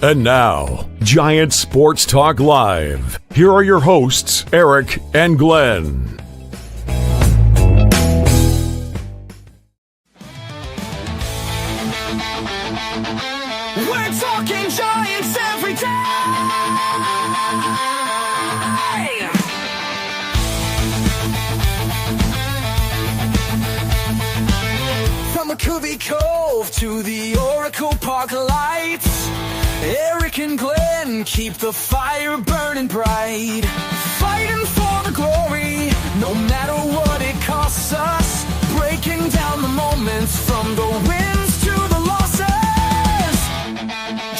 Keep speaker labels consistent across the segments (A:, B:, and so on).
A: And now, Giant Sports Talk Live. Here are your hosts, Eric and Glenn.
B: We're talking Giants every day. From McCovey Cove to the Oracle Park lights, Eric and Glenn keep the fire burning bright, fighting for the glory, no matter what it costs us, breaking down the moments from the wins to the losses.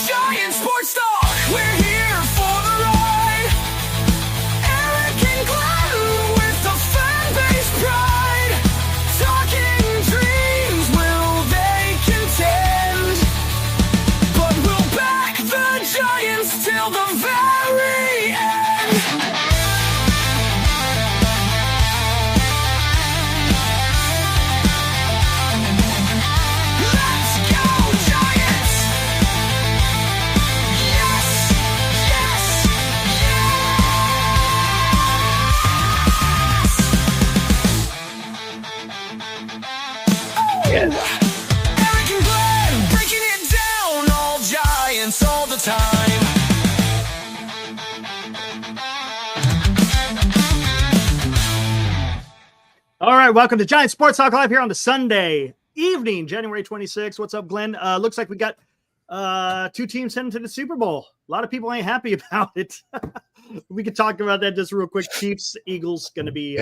B: Giant Sports Talk, we're here for the ride. Eric and Glenn with the fan base pride, talking dreams, will they contend? But we'll back the Giants till the very end. Let's go Giants! Yes! Yes! Yes! Oh! Eric and Glenn breaking it down, all Giants all the time.
C: All right, welcome to Giant Sports Talk Live here on the Sunday evening, January 26th. What's up, Glenn? Looks like we got two teams heading to the Super Bowl. A lot of people ain't happy about it. We could talk about that just real quick. Chiefs, Eagles, going to be.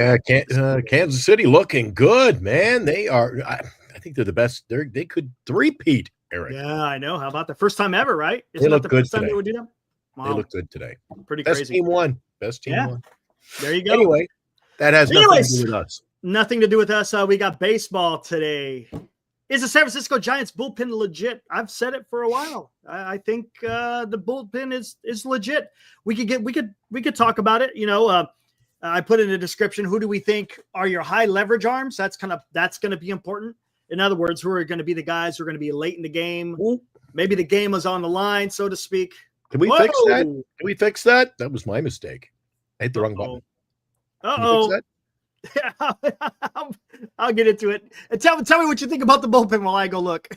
D: Kansas City looking good, man. They are. I think they're the best. They could three-peat, Eric.
C: Yeah, I know. How about the first time ever, right?
D: They
C: Isn't that
D: look
C: the
D: good
C: first time
D: today.
C: they would do that?
D: They
C: Wow,
D: look good today.
C: pretty
D: Best
C: crazy.
D: team won. Best team
C: Yeah.
D: won.
C: There you go.
D: Anyway, that has nothing to do with us.
C: Nothing to do with us. We got baseball today. Is the San Francisco Giants bullpen legit? I've said it for a while. I think the bullpen is legit. We could talk about it. You know, I put in the description. Who do we think are your high leverage arms? That's going to be important. In other words, who are going to be the guys who are going to be late in the game?
D: Ooh.
C: Maybe the game was on the line, so to speak.
D: Can we
C: Whoa.
D: fix that? Can we fix that? That was my mistake. I hit the wrong button. Can you fix that?
C: I'll get into it. And tell me what you think about the bullpen while I go look.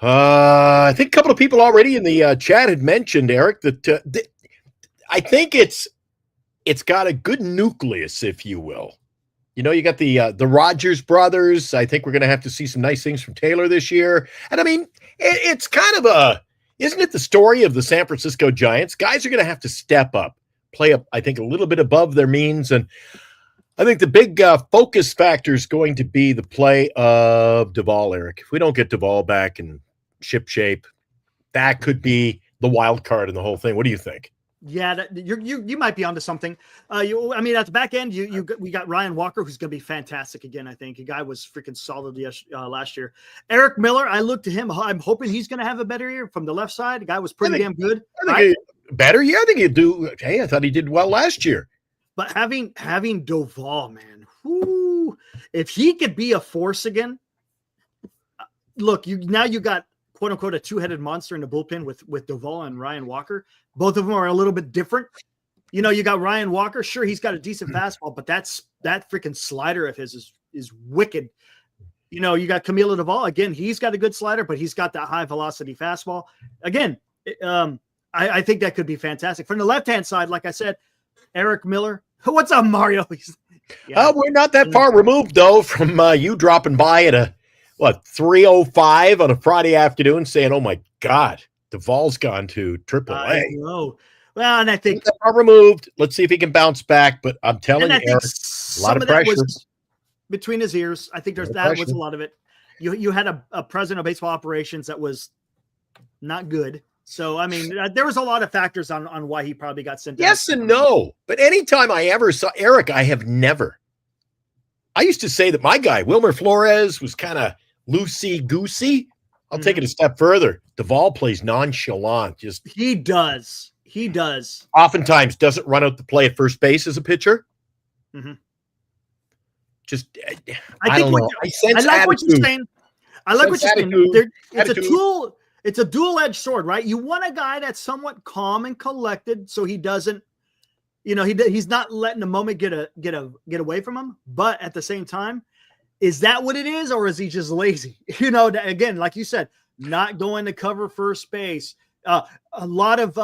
D: I think a couple of people already in the chat had mentioned, Eric, that I think it's got a good nucleus, if you will. You know, you got the Rogers brothers. I think we're going to have to see some nice things from Taylor this year. And I mean, it's kind of isn't it the story of the San Francisco Giants? Guys are going to have to step up, play up, I think, a little bit above their means. And I think the big focus factor is going to be the play of Duvall, Eric. If we don't get Duvall back in ship shape, that could be the wild card in the whole thing. What do you think?
C: Yeah, you might be onto something. At the back end, we got Ryan Walker, who's going to be fantastic again. I think the guy was freaking solid last year. Eric Miller, I look to him. I'm hoping he's going to have a better year from the left side. The guy was pretty damn good.
D: I think better. Yeah, I think he'd do. Hey, I thought he did well last year.
C: But having Duvall, man, if he could be a force again, look, you got quote unquote a two-headed monster in the bullpen with Duvall and Ryan Walker. Both of them are a little bit different. You know, you got Ryan Walker. Sure, he's got a decent fastball, but that freaking slider of his is wicked. You know, you got Camilo Duvall again. He's got a good slider, but he's got that high velocity fastball. Again, I think that could be fantastic. From the left-hand side, like I said, Eric Miller. What's up, Mario?
D: We're not that far removed, though, from you dropping by at 3:05 on a Friday afternoon saying, oh, my God, Duvall's gone to AAA.
C: I know. Well, and I think
D: not that far removed. Let's see if he can bounce back. But I'm telling you, Eric, a lot of pressure.
C: Was between his ears. I think was a lot of it. You had a president of baseball operations that was not good. So, I mean, there was a lot of factors on why he probably got sent down.
D: Yes and no. But anytime I ever saw Eric, I used to say that my guy, Wilmer Flores, was kind of loosey-goosey. I'll take it a step further. Duvall plays nonchalant.
C: He does.
D: Oftentimes doesn't run out the play at first base as a pitcher.
C: Mm-hmm.
D: I don't know. I sense
C: I like
D: attitude.
C: what you're saying. I like what you're saying. It's a tool. it's a dual-edged sword, right? You want a guy that's somewhat calm and collected, so he doesn't, he's not letting the moment get away from him. But at the same time, is that what it is, or is he just lazy? Again, like you said, not going to cover first base. A lot of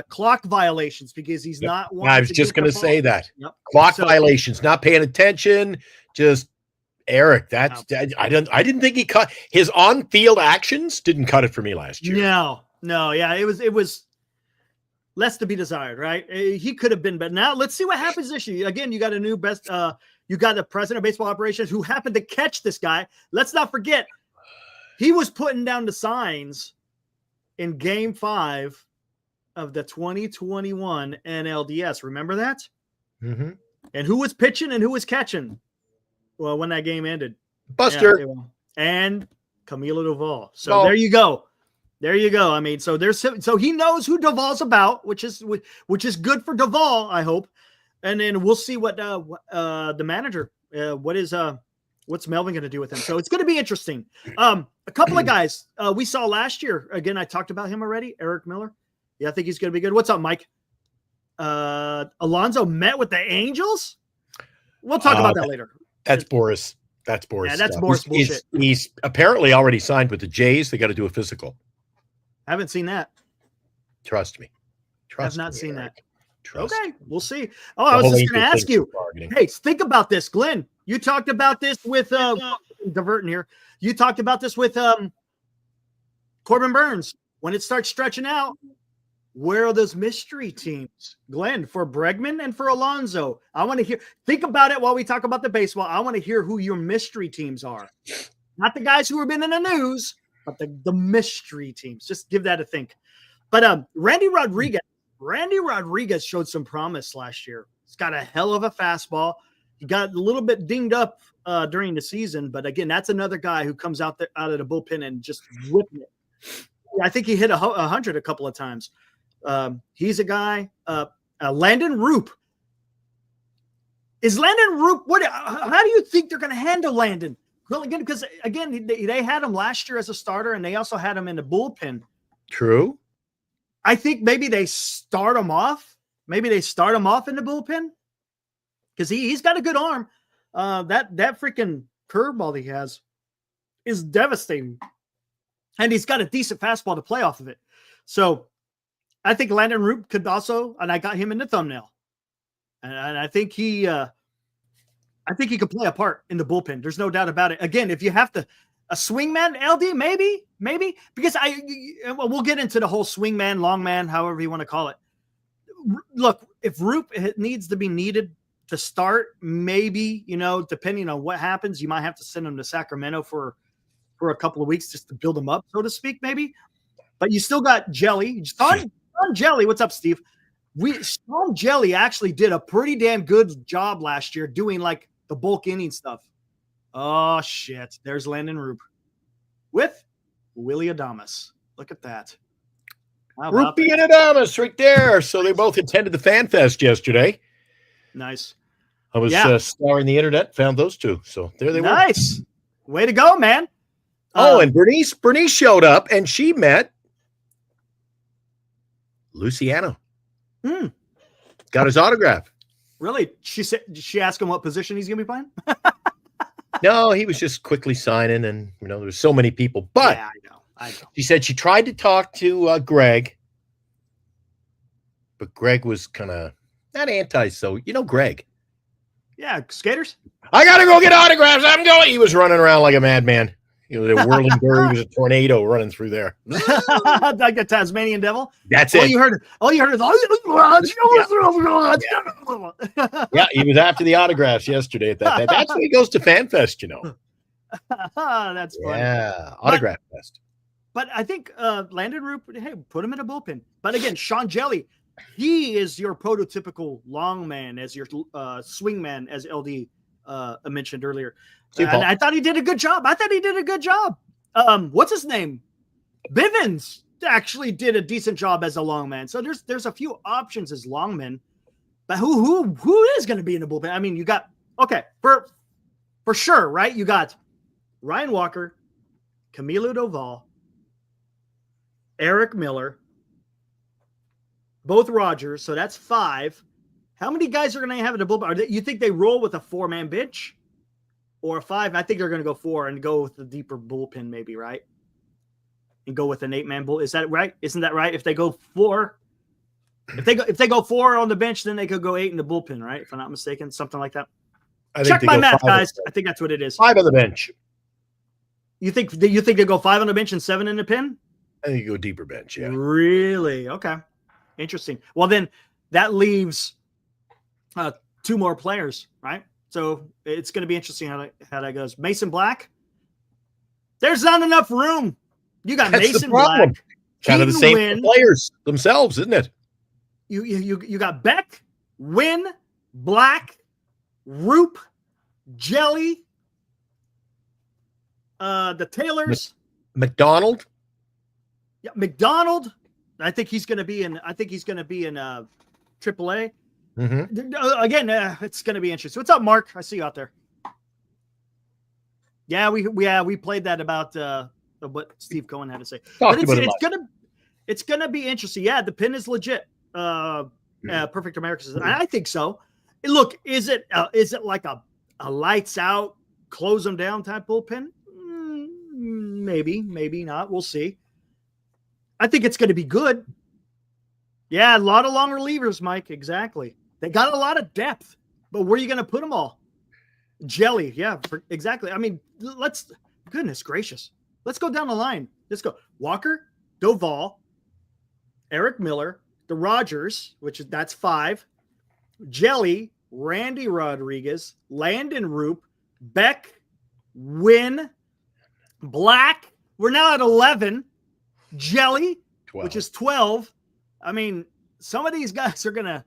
C: clock violations because he's not.
D: I was just going to say that.
C: Yep.
D: Clock violations, not paying attention, just Eric. I didn't think he cut his on-field actions. Didn't cut it for me last year.
C: No, yeah, it was less to be desired, right? He could have been, but now let's see what happens this year. Again, you got a new best. You got the president of baseball operations who happened to catch this guy. Let's not forget, he was putting down the signs in Game 5 of the 2021 NLDS. Remember that?
D: Mm-hmm. And
C: who was pitching and who was catching? Well, when that game ended,
D: Buster
C: and Camilo Doval. So there you go. There you go. I mean, so he knows who Doval's about, which is good for Doval, I hope. And then we'll see what the manager, what's Melvin going to do with him. So it's going to be interesting. A couple of guys we saw last year. Again, I talked about him already. Eric Miller. Yeah, I think he's going to be good. What's up, Mike? Alonso met with the Angels. We'll talk about that later.
D: That's Boris. That's Boris.
C: Yeah, that's Boris bullshit.
D: He's apparently already signed with the Jays. They got to do a physical.
C: Haven't seen that.
D: Trust me.
C: I've not seen
D: Eric.
C: that.
D: Trust
C: Okay,
D: me.
C: we'll see. Oh, I was just going to ask you. Hey, think about this, Glenn. You talked about this with diverting here. You talked about this with Corbin Burns. When it starts stretching out, where are those mystery teams, Glenn, for Bregman and for Alonso? I want to hear. Think about it while we talk about the baseball. I want to hear who your mystery teams are, not the guys who have been in the news, but the mystery teams. Just give that a think. But Randy Rodriguez showed some promise last year. He's got a hell of a fastball. He got a little bit dinged up during the season, but again, that's another guy who comes out of the bullpen and just whipping it. I think he hit 100 a couple of times. He's a guy. Landon Roop. Is Landon Roop? How do you think they're going to handle Landon? Well, again, because again, they had him last year as a starter, and they also had him in the bullpen.
D: True.
C: I think maybe they start him off. Maybe they start him off in the bullpen because he's got a good arm. That freaking curveball he has is devastating, and he's got a decent fastball to play off of it. So I think Landon Roop could also, and I got him in the thumbnail, and I think he could play a part in the bullpen. There's no doubt about it. Again, if you have to. A swingman, LD, maybe, because we'll get into the whole swingman, longman, however you want to call it. Look, if Roop needs to be needed to start, maybe, depending on what happens, you might have to send him to Sacramento for a couple of weeks just to build him up, so to speak, maybe. But you still got Jelly. Sean Jelly, what's up, Steve? Sean Jelly actually did a pretty damn good job last year doing like the bulk inning stuff. Oh, shit. There's Landon Roop with Willie Adames. Look at that.
D: Roopy and Adames right there. So they both attended the Fan Fest yesterday.
C: Nice.
D: I was scouring the internet, found those two. So there they were.
C: Nice. Way to go, man.
D: And Bernice showed up, and she met Luciano. Got his autograph.
C: Really? She asked him what position he's going to be playing?
D: No, he was just quickly signing, and there was so many people. But
C: yeah, I know.
D: She said she tried to talk to Greg, but Greg was kind of not anti. So Greg. Yeah,
C: skaters.
D: I gotta go get autographs. I'm going. He was running around like a madman. The whirling bird was a tornado running through there.
C: Like the Tasmanian devil.
D: That's it.
C: All you heard is
D: yeah, he was after the autographs yesterday at that. That's when he goes to Fan Fest,
C: That's funny.
D: Yeah, autograph fest.
C: But I think Landon Roop, hey, put him in a bullpen. But again, Sean Jelly, he is your prototypical long man, as your swing man, as LD mentioned earlier. And I thought he did a good job. What's his name? Bivens actually did a decent job as a long man. So there's a few options as long men. But who is going to be in the bullpen? I mean, you got for sure, right? You got Ryan Walker, Camilo Doval, Eric Miller, both Rogers. So that's 5. How many guys are going to have in the bullpen? You think they roll with a 4-man bench or a 5? I think they're going to go 4 and go with the deeper bullpen, maybe, right? And go with an 8-man bull. Is that right? Isn't that right? If they go 4, if they go 4 on the bench, then they could go 8 in the bullpen, right? If I'm not mistaken, something like that. Check my math, guys. I think that's what it is.
D: 5 on the bench.
C: You think they go 5 on the bench and 7 in the pen?
D: I think you go deeper bench. Yeah.
C: Really? Okay. Interesting. Well, then that leaves 2 more players, right? So it's going to be interesting how that goes. Mason Black. There's not enough room. You got
D: That's
C: Mason Black.
D: Kind of the same players themselves, isn't it?
C: You got Beck, Wynn, Black, Roop, Jelly, the Taylors,
D: McDonald.
C: Yeah, McDonald. I think he's going to be in AAA.
D: Mm-hmm.
C: Again, it's going to be interesting. What's up, Mark? I see you out there. Yeah, we played that about what Steve Cohen had to say. But it's gonna be interesting. Yeah, the pin is legit. Perfect America says, I think so. Look, is it like a lights out, close them down type bullpen? Maybe not. We'll see. I think it's going to be good. Yeah, a lot of long relievers, Mike. Exactly. They got a lot of depth, but where are you going to put them all? Jelly. Yeah, exactly. I mean, goodness gracious. Let's go down the line. Let's go. Walker, Doval, Eric Miller, the Rogers, that's 5. Jelly, Randy Rodriguez, Landon Roop, Beck, Wynn, Black. We're now at 11. Jelly,
D: 12.
C: Which is 12. I mean, some of these guys are going to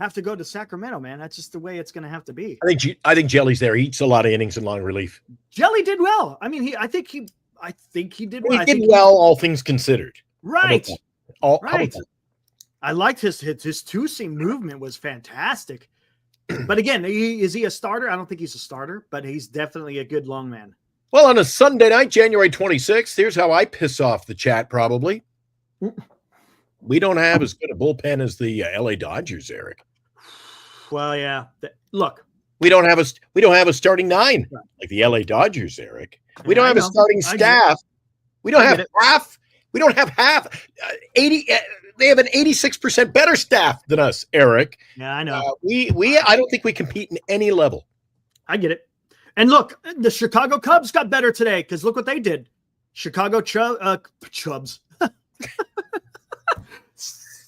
C: have to go to Sacramento, man. That's just the way it's going to have to be.
D: I think Jelly's there. He eats a lot of innings in long relief.
C: Jelly did well. I mean, I think he did well.
D: He did well, all things considered.
C: Right.
D: Right.
C: I liked his two-seam movement was fantastic. But again, is he a starter? I don't think he's a starter, but he's definitely a good long man.
D: Well, on a Sunday night, January 26th, here's how I piss off the chat probably. We don't have as good a bullpen as the LA Dodgers, Eric.
C: Well, yeah. Look.
D: We don't have a starting 9 like the LA Dodgers, Eric. We don't have a starting staff. We don't have half. We don't have half. 80. They have an 86% better staff than us, Eric.
C: Yeah, I know.
D: I don't think we compete in any level.
C: I get it. And look, the Chicago Cubs got better today because look what they did. Chicago Chubs.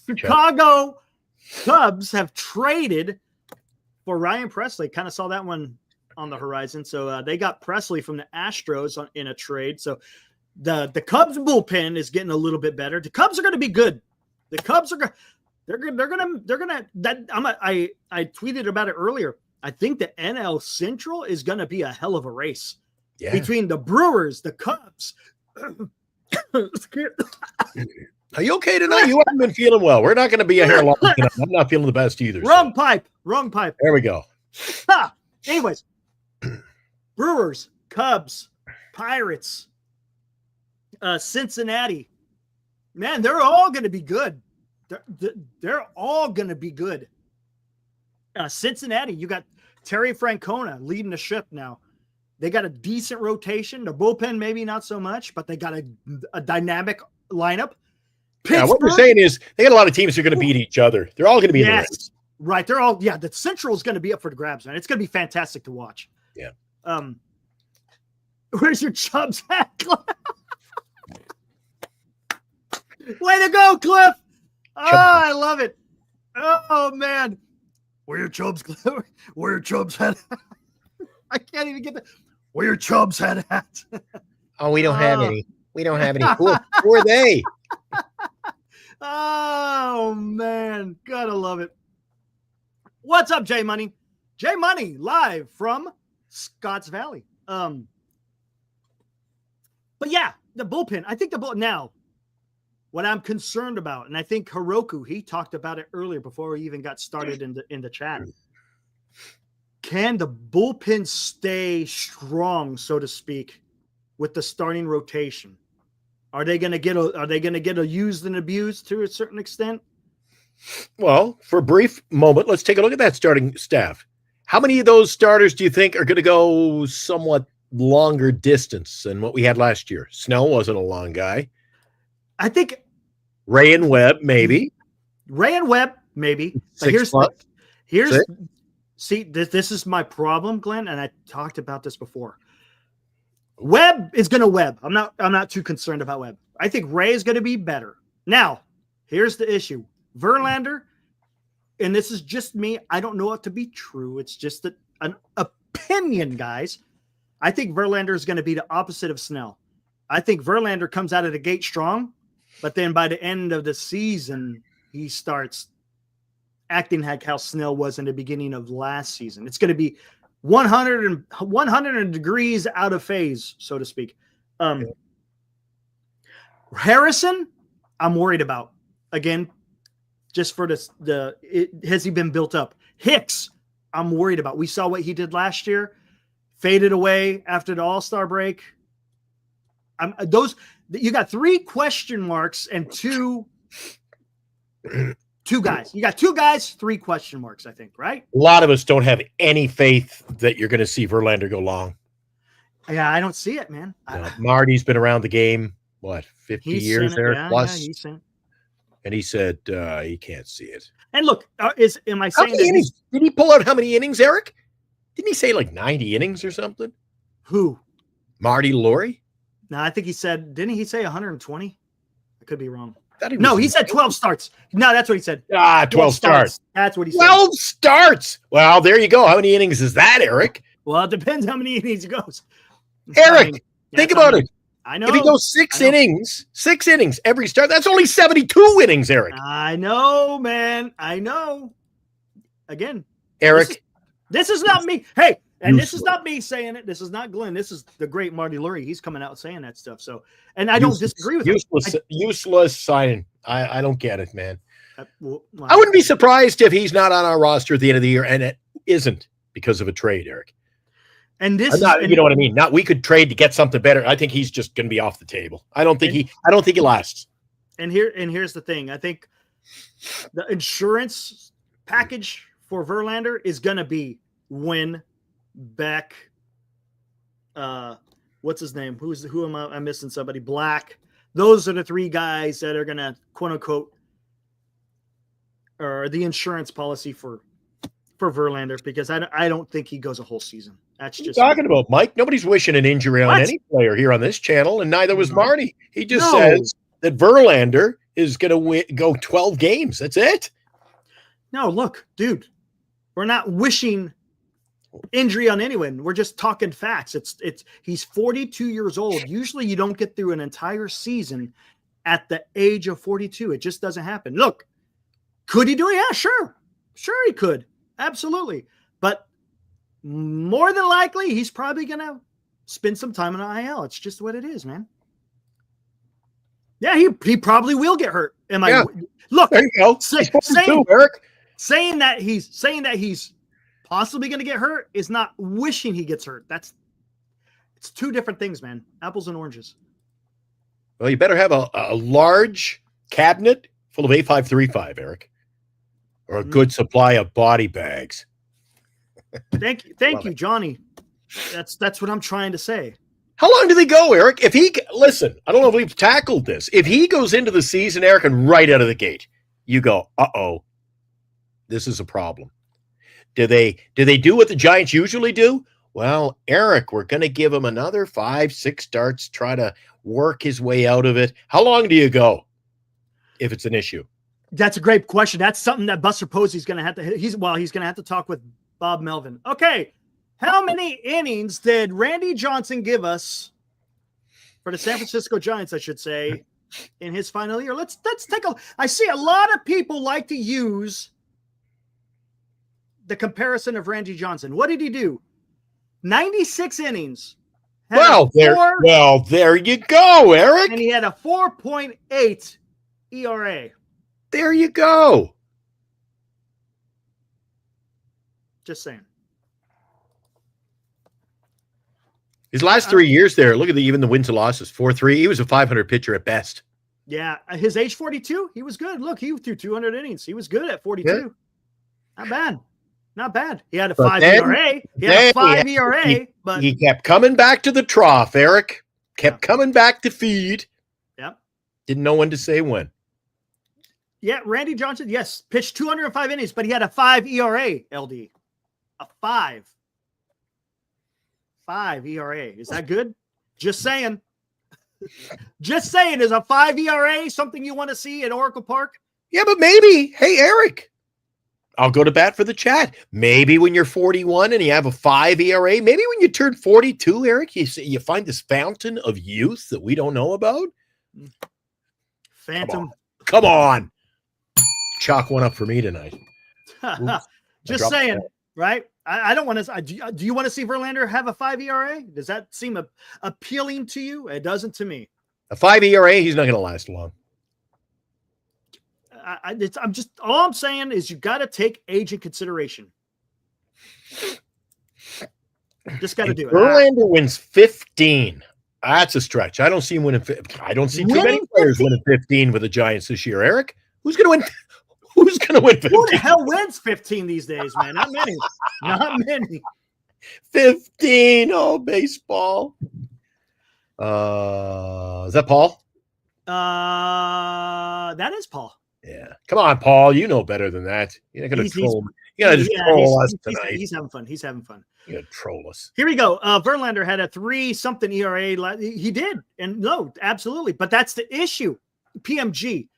C: Chicago Cubs have traded for Ryan Presley. Kind of saw that one on the horizon. So they got Presley from the Astros in a trade. So the Cubs bullpen is getting a little bit better. The Cubs are going to be good. The Cubs are they're gonna I tweeted about it earlier. I think the NL Central is going to be a hell of a race between the Brewers, the Cubs.
D: Are you okay tonight? You haven't been feeling well. We're not going to be here long tonight. I'm not feeling the best either.
C: Wrong pipe.
D: There we go.
C: Anyways, Brewers, Cubs, Pirates, Cincinnati. Man, they're all going to be good. They're all going to be good. Cincinnati, you got Terry Francona leading the ship now. They got a decent rotation. The bullpen, maybe not so much, but they got a dynamic lineup.
D: Yeah, what we're saying is they got a lot of teams who are going to beat each other. They're all going to be in the race.
C: Right. They're all, the Central is going to be up for the grabs, man. It's going to be fantastic to watch.
D: Yeah.
C: Where's your Chubbs hat, Cliff? Way to go, Cliff. Oh, I love it. Oh, man. Where your Chubbs, Cliff? Where your Chubbs hat? I can't even get that. Where your Chubbs hat at?
D: Oh, we don't have any. We don't have any. Who are they?
C: Oh, man. Gotta love it. What's up, J Money? J Money live from Scotts Valley. But yeah, the bullpen. I think now, what I'm concerned about, and I think Hiroku, he talked about it earlier before we even got started in the chat. Can the bullpen stay strong, so to speak, with the starting rotation? Are they going to get used and abused to a certain extent?
D: Well, for a brief moment, let's take a look at that starting staff. How many of those starters do you think are going to go somewhat longer distance than what we had last year? Snell wasn't a long guy.
C: I think
D: Ray and Webb, maybe.
C: Ray and Webb, maybe. But
D: 6 months.
C: This is my problem, Glenn, and I talked about this before. Webb is going to Webb. I'm not too concerned about Webb. I think Ray is going to be better. Now, here's the issue. Verlander, and this is just me, I don't know it to be true. It's just an opinion, guys. I think Verlander is going to be the opposite of Snell. I think Verlander comes out of the gate strong, but then by the end of the season, he starts acting like how Snell was in the beginning of last season. It's going to be 100 degrees out of phase, so to speak. Harrison, I'm worried about. Again, just for has he been built up? Hicks, I'm worried about. We saw what he did last year, faded away after the All-Star break. You got 3 question marks and two guys. You got 2 guys, 3 question marks, I think, right?
D: A lot of us don't have any faith that you're going to see Verlander go long.
C: Yeah, I don't see it, man.
D: Marty's been around the game, 50 years there plus?
C: Yeah, he's seen it.
D: And he said he can't see it.
C: And look, am I saying
D: that did he pull out how many innings, Eric? Didn't he say like 90 innings or something?
C: Who?
D: Marty Laurie?
C: No, I think he said, didn't he say 120? I could be wrong.
D: He
C: said 12 starts. No, that's what he said.
D: 12 starts.
C: That's what he said.
D: 12 starts. Well, there you go. How many innings is that, Eric?
C: Well, it depends how many innings he goes.
D: Eric, think about it.
C: I know.
D: If he goes 6 innings every start, that's only 72 innings, Eric.
C: I know, man. I know. Again,
D: Eric.
C: This is not me. Hey, and this is not me saying it. This is not Glenn. This is the great Marty Lurie. He's coming out saying that stuff. So, and I don't disagree with him.
D: Useless signing. I don't get it, man.
C: I
D: wouldn't be surprised if he's not on our roster at the end of the year, and it isn't because of a trade, Eric.
C: And
D: you know what I mean? We could trade to get something better. I think he's just going to be off the table. I don't think he lasts.
C: And here's the thing. I think the insurance package for Verlander is going to be Wynn, Beck, what's his name? Who am I missing? Somebody. Black. Those are the 3 guys that are going to quote unquote or the insurance policy for Verlander, because I don't think he goes a whole season. That's just
D: talking about, Mike. Nobody's wishing an injury on any player here on this channel, and neither was Marty. He just says that Verlander is going to go 12 games. That's it.
C: No, look, dude, we're not wishing injury on anyone. We're just talking facts. He's 42 years old. Usually you don't get through an entire season at the age of 42. It just doesn't happen. Look, could he do it? Yeah, sure. Sure he could. Absolutely. But more than likely, he's probably going to spend some time in IL. It's just what it is, man. Yeah, he probably will get hurt. Look,
D: there you go.
C: Saying that he's possibly going to get hurt is not wishing he gets hurt. It's 2 different things, man. Apples and oranges.
D: Well, you better have a large cabinet full of A535, Eric, or a good supply of body bags.
C: Thank you, Johnny. That's what I'm trying to say.
D: How long do they go, Eric? Listen, I don't know if we've tackled this. If he goes into the season, Eric, and right out of the gate, you go, this is a problem. Do they do what the Giants usually do? Well, Eric, we're going to give him another 5-6 starts, try to work his way out of it. How long do you go if it's an issue?
C: That's a great question. That's something that Buster Posey's going to have to. He's going to have to talk with Bob Melvin. Okay, how many innings did Randy Johnson give us for the San Francisco Giants? I should say, in his final year. Let's take a. I see a lot of people like to use the comparison of Randy Johnson. What did he do? 96 innings.
D: Well, there you go, Eric.
C: And he had a 4.8 ERA.
D: There you go.
C: Just saying.
D: His last 3 years there, look at even the wins and losses, 4-3. He was a 500 pitcher at best.
C: Yeah, his age 42, he was good. Look, he threw 200 innings. He was good at 42.
D: Yeah.
C: Not bad. Not bad. He had a
D: But
C: 5
D: then-
C: ERA. He had a 5 ERA, but
D: He kept coming back to the trough, Eric. Kept coming back to feed.
C: Yep.
D: Didn't know when to say when.
C: Yeah, Randy Johnson, yes, pitched 205 innings, but he had a 5 ERA, LD. A 5. 5 ERA. Is that good? Just saying. Just saying. Is a 5 ERA something you want to see at Oracle Park?
D: Yeah, but maybe. Hey, Eric. I'll go to bat for the chat. Maybe when you're 41 and you have a 5 ERA, maybe when you turn 42, Eric, you find this fountain of youth that we don't know about.
C: Phantom.
D: Come on. Chalk one up for me tonight.
C: Just saying, right? I don't want to. Do you want to see Verlander have a 5 ERA? Does that seem appealing to you? It doesn't to me.
D: A 5 ERA, he's not going to last long.
C: I'm just all I'm saying is you got to take age in consideration. Just got to do it.
D: Verlander wins 15. That's a stretch. I don't see him winning. I don't see too many players winning 15 with the Giants this year. Eric, who's going to win? Who's going to win 15?
C: Who the hell wins 15 these days, man? Not many. Not many.
D: 15. Oh, baseball. Is that Paul?
C: That is Paul.
D: Yeah. Come on, Paul. You know better than that. You're not going to troll. You're going to just troll us tonight.
C: He's having fun. He's having fun.
D: You're going to troll us.
C: Here we go. Verlander had a 3-something ERA. He did. And no, absolutely. But that's the issue. PMG.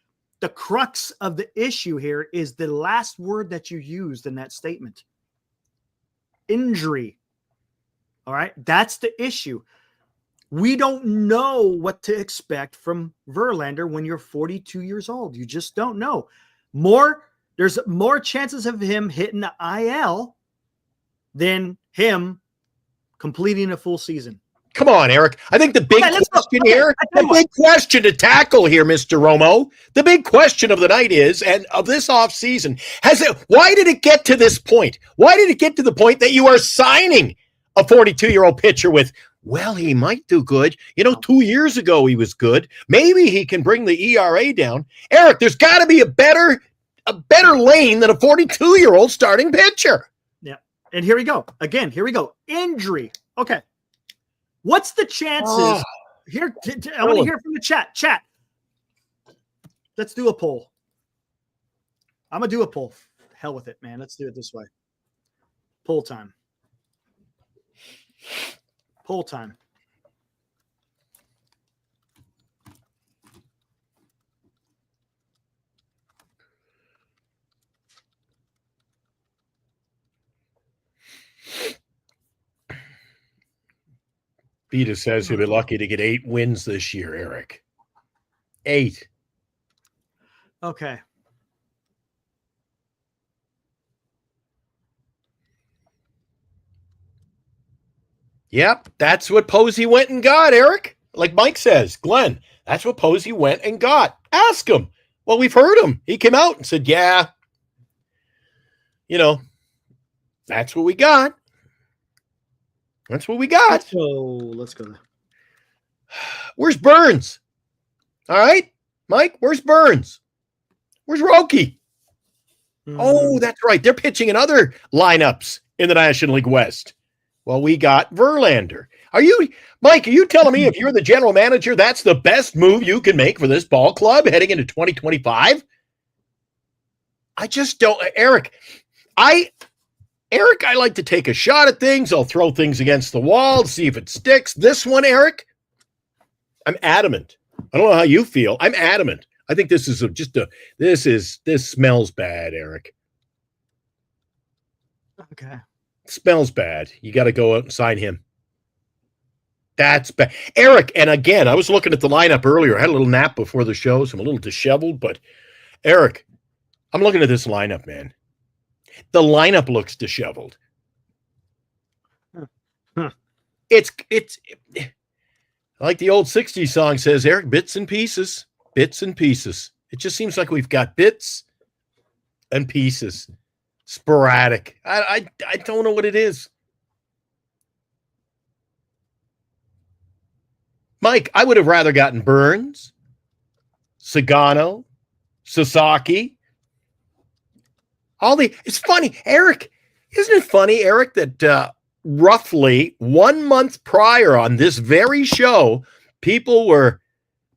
C: The crux of the issue here is the last word that you used in that statement. Injury. All right. That's the issue. We don't know what to expect from Verlander when you're 42 years old. You just don't know. There's more chances of him hitting the IL than him completing a full season.
D: Come on, Eric. I think the big question here, the big question to tackle here, Mr. Romo, the big question of the night is, and of this offseason, why did it get to this point? Why did it get to the point that you are signing a 42-year-old pitcher with, well, he might do good. 2 years ago he was good. Maybe he can bring the ERA down. Eric, there's got to be a better lane than a 42-year-old starting pitcher.
C: Yeah. And here we go. Again, here we go. Injury. Okay. What's the chances? Here, I want to hear from the chat. Chat. Let's do a poll. I'm going to do a poll. Hell with it, man. Let's do it this way. Poll time. Poll time.
D: Vita says he'll be lucky to get 8 wins this year, Eric. 8.
C: Okay.
D: Yep, that's what Posey went and got, Eric. Like Mike says, Glenn, that's what Posey went and got. Ask him. Well, we've heard him. He came out and said, yeah, that's what we got. That's what we got.
C: So let's go.
D: Where's Burns? All right, Mike, where's Burns? Where's Roki? Oh, that's right. They're pitching in other lineups in the National League West. Well, we got Verlander. Mike, are you telling me if you're the general manager, that's the best move you can make for this ball club heading into 2025? I just don't, Eric, I like to take a shot at things. I'll throw things against the wall, see if it sticks. This one, Eric, I'm adamant. I don't know how you feel. I'm adamant. I think this is this smells bad, Eric.
C: Okay.
D: Smells bad. You got to go out and sign him. That's bad. Eric, and again, I was looking at the lineup earlier. I had a little nap before the show, so I'm a little disheveled. But, Eric, I'm looking at this lineup, man. The lineup looks disheveled.
C: Huh.
D: It's like the old 60s song says, Eric, bits and pieces. Bits and pieces. It just seems like we've got bits and pieces. Sporadic. I don't know what it is. Mike, I would have rather gotten Burns, Sagano, Sasaki. It's funny, Eric. Isn't it funny, Eric, that roughly 1 month prior on this very show, people were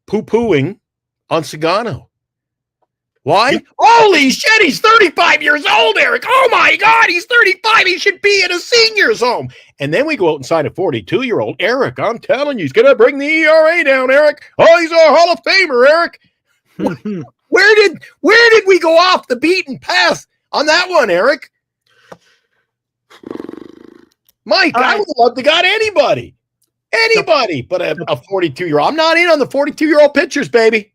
D: poo-pooing on Sagano. Why? Holy shit, he's 35 years old, Eric. Oh my God, he's 35. He should be in a senior's home. And then we go out and sign a 42-year-old. Eric, I'm telling you, he's going to bring the ERA down, Eric. Oh, he's a Hall of Famer, Eric. Where did we go off the beaten path on that one, Eric? Mike, I would love to got anybody, but a 42-year-old. I'm not in on the 42-year-old pitchers, baby.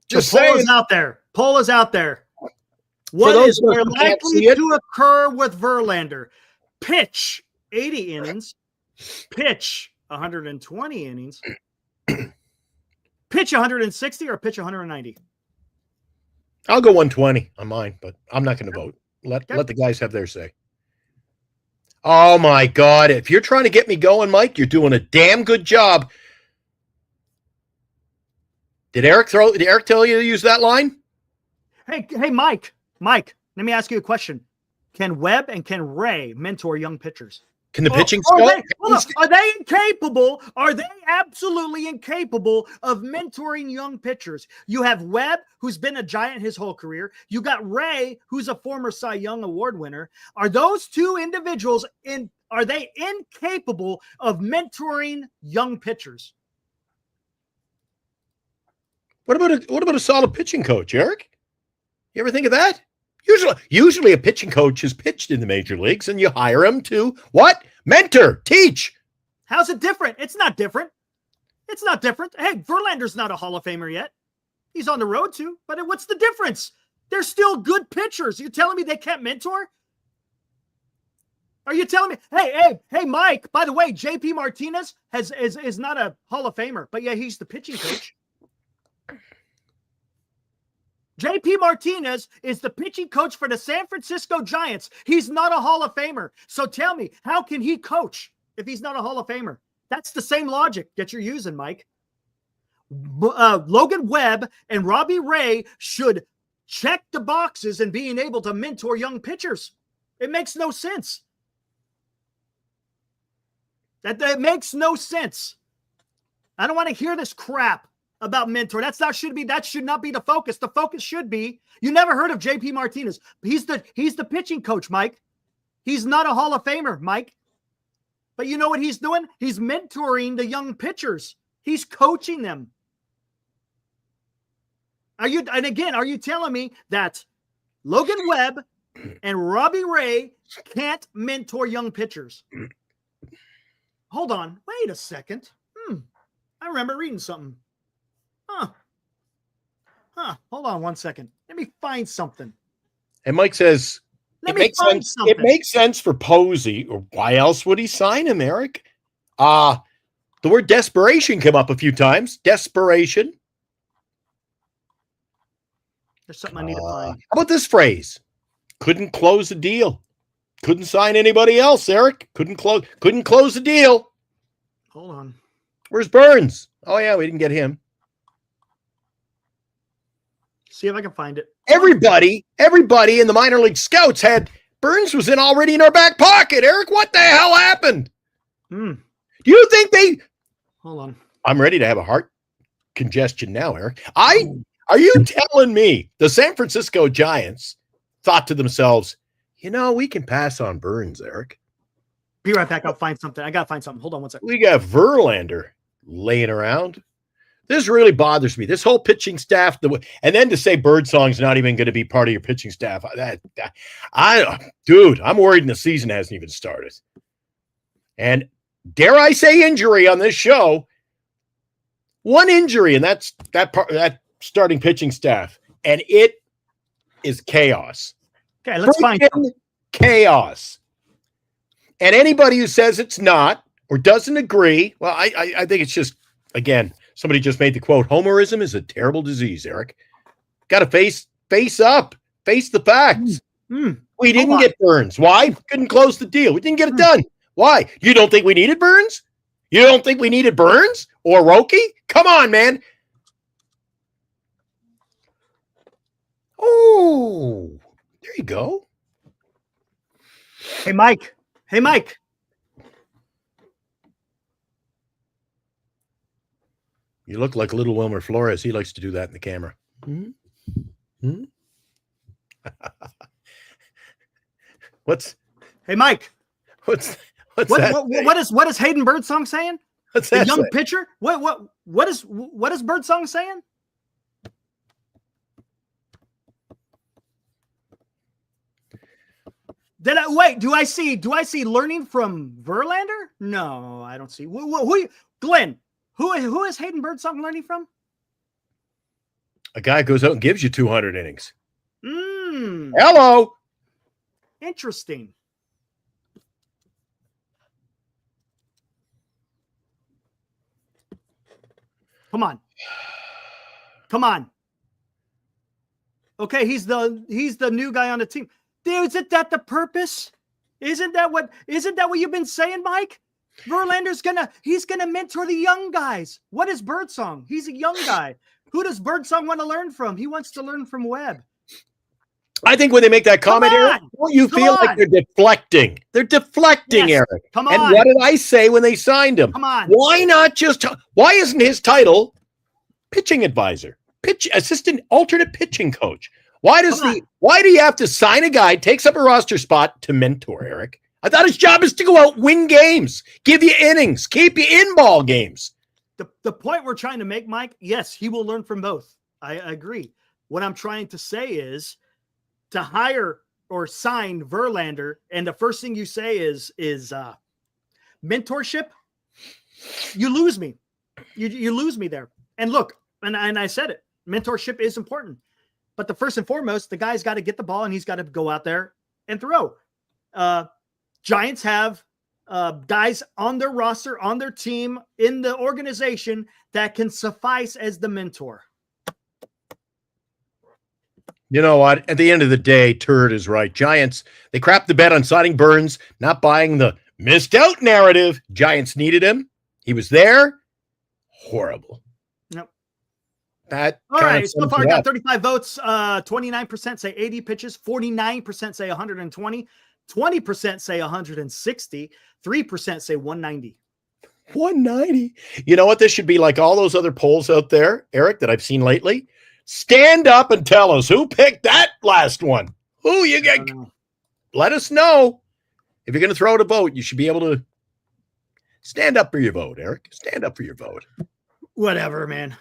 D: Just
C: the poll
D: saying.
C: is out there. Poll is out there. What is more likely to occur with Verlander? Pitch 80 innings, pitch 120 innings, pitch 160, or pitch 190?
D: I'll go 120 on mine, but I'm not going to vote. Let the guys have their say. Oh my God. If you're trying to get me going, Mike, you're doing a damn good job. Did Eric tell you to use that line?
C: Hey, Mike, let me ask you a question. Can Webb and can Ray mentor young pitchers?
D: Can the pitching scout?
C: Are they incapable? Are they absolutely incapable of mentoring young pitchers? You have Webb, who's been a Giant his whole career. You got Ray, who's a former Cy Young Award winner. Are those two individuals are they incapable of mentoring young pitchers?
D: What about a solid pitching coach, Eric? You ever think of that? Usually a pitching coach has pitched in the major leagues and you hire him to what? Mentor, teach.
C: How's it different? It's not different. It's not different. Hey, Verlander's not a Hall of Famer yet. He's on the road to, but what's the difference? They're still good pitchers. You're telling me they can't mentor? Are you telling me, hey, Mike, by the way, JP Martinez is not a Hall of Famer, but yeah, he's the pitching coach. JP Martinez is the pitching coach for the San Francisco Giants. He's not a Hall of Famer. So tell me, how can he coach if he's not a Hall of Famer? That's the same logic that you're using, Mike. Logan Webb and Robbie Ray should check the boxes in being able to mentor young pitchers. It makes no sense. That makes no sense. I don't want to hear this crap about mentor. That should not be the focus. The focus should be, you never heard of JP Martinez. He's the pitching coach, Mike. He's not a Hall of Famer, Mike. But you know what he's doing? He's mentoring the young pitchers. He's coaching them. Are you telling me that Logan Webb and Robbie Ray can't mentor young pitchers? Hold on. Wait a second. I remember reading something. Hold on 1 second. Let me find something.
D: And Mike says, it makes sense for Posey, or why else would he sign him, Eric? The word desperation came up a few times. Desperation.
C: There's something I need to find.
D: How about this phrase? Couldn't close the deal. Couldn't sign anybody else, Eric. Couldn't close the deal.
C: Hold on.
D: Where's Burns? Oh yeah, we didn't get him.
C: See if I can find it.
D: Everybody in the minor league scouts had Burns was already in our back pocket. Eric, what the hell happened? Do you think
C: Hold on.
D: I'm ready to have a heart congestion now, Eric. Are you telling me the San Francisco Giants thought to themselves, we can pass on Burns, Eric?
C: Be right back. I'll find something. I got to find something. Hold on 1 second.
D: We got Verlander laying around. This really bothers me. This whole pitching staff, and then to say Birdsong's not even going to be part of your pitching staff. Dude, I'm worried and the season hasn't even started. And dare I say injury on this show? One injury, and that's that starting pitching staff, and it is chaos.
C: Okay, let's find something.
D: Chaos. And anybody who says it's not or doesn't agree, well, I think it's just, again, somebody just made the quote, homerism is a terrible disease, Eric. Got to face up, face the facts. We didn't get Burns. Why? Couldn't close the deal. We didn't get it done. Why? You don't think we needed Burns? You don't think we needed Burns or Roki? Come on, man. Oh, there you go.
C: Hey, Mike. Hey, Mike.
D: You look like little Wilmer Flores. He likes to do that in the camera. What's
C: Hey, Mike.
D: what's that?
C: What is Hayden Birdsong saying?
D: What's
C: The
D: that
C: young
D: say?
C: pitcher? What is Birdsong saying? Do I see learning from Verlander? No, I don't see. Glenn, who is Hayden Birdsong learning from?
D: A guy goes out and gives you 200 innings.
C: Hmm.
D: Hello.
C: Interesting. Come on. Okay, he's the new guy on the team. Dude, isn't that the purpose? Isn't that what you've been saying, Mike? Verlander's he's gonna mentor the young guys. What is Birdsong? He's a young guy. Who does Birdsong want to learn from? He wants to learn from Webb.
D: I think when they make that comment, Eric, don't you feel like they're deflecting? They're deflecting,
C: Yes.
D: Eric.
C: Come on.
D: And what did I say when they signed him?
C: Come on.
D: Why not just why isn't his title pitching advisor, assistant alternate pitching coach? Why do you have to sign a guy, takes up a roster spot to mentor, Eric? I thought his job is to go out, win games, give you innings, keep you in ball games.
C: The point we're trying to make, Mike, yes, he will learn from both. I agree. What I'm trying to say is to hire or sign Verlander, and the first thing you say is mentorship. You lose me. You lose me there. And look, and I said it, mentorship is important. But the first and foremost, the guy's got to get the ball and he's got to go out there and throw. Giants have guys on their roster, on their team, in the organization that can suffice as the mentor.
D: You know what? At the end of the day, Turd is right. Giants, they crapped the bed on signing Burns, not buying the missed out narrative. Giants needed him. He was there. Horrible.
C: Yep.
D: That
C: all right. So far, I got
D: up.
C: 35 votes. 29% say 80 pitches. 49% say 120. 20% say 160. 3% say 190.
D: 190. You know what? This should be like all those other polls out there, Eric, that I've seen lately. Stand up and tell us who picked that last one. Who you get? Let us know. If you're going to throw out a vote, you should be able to stand up for your vote, Eric. Stand up for your vote.
C: Whatever, man.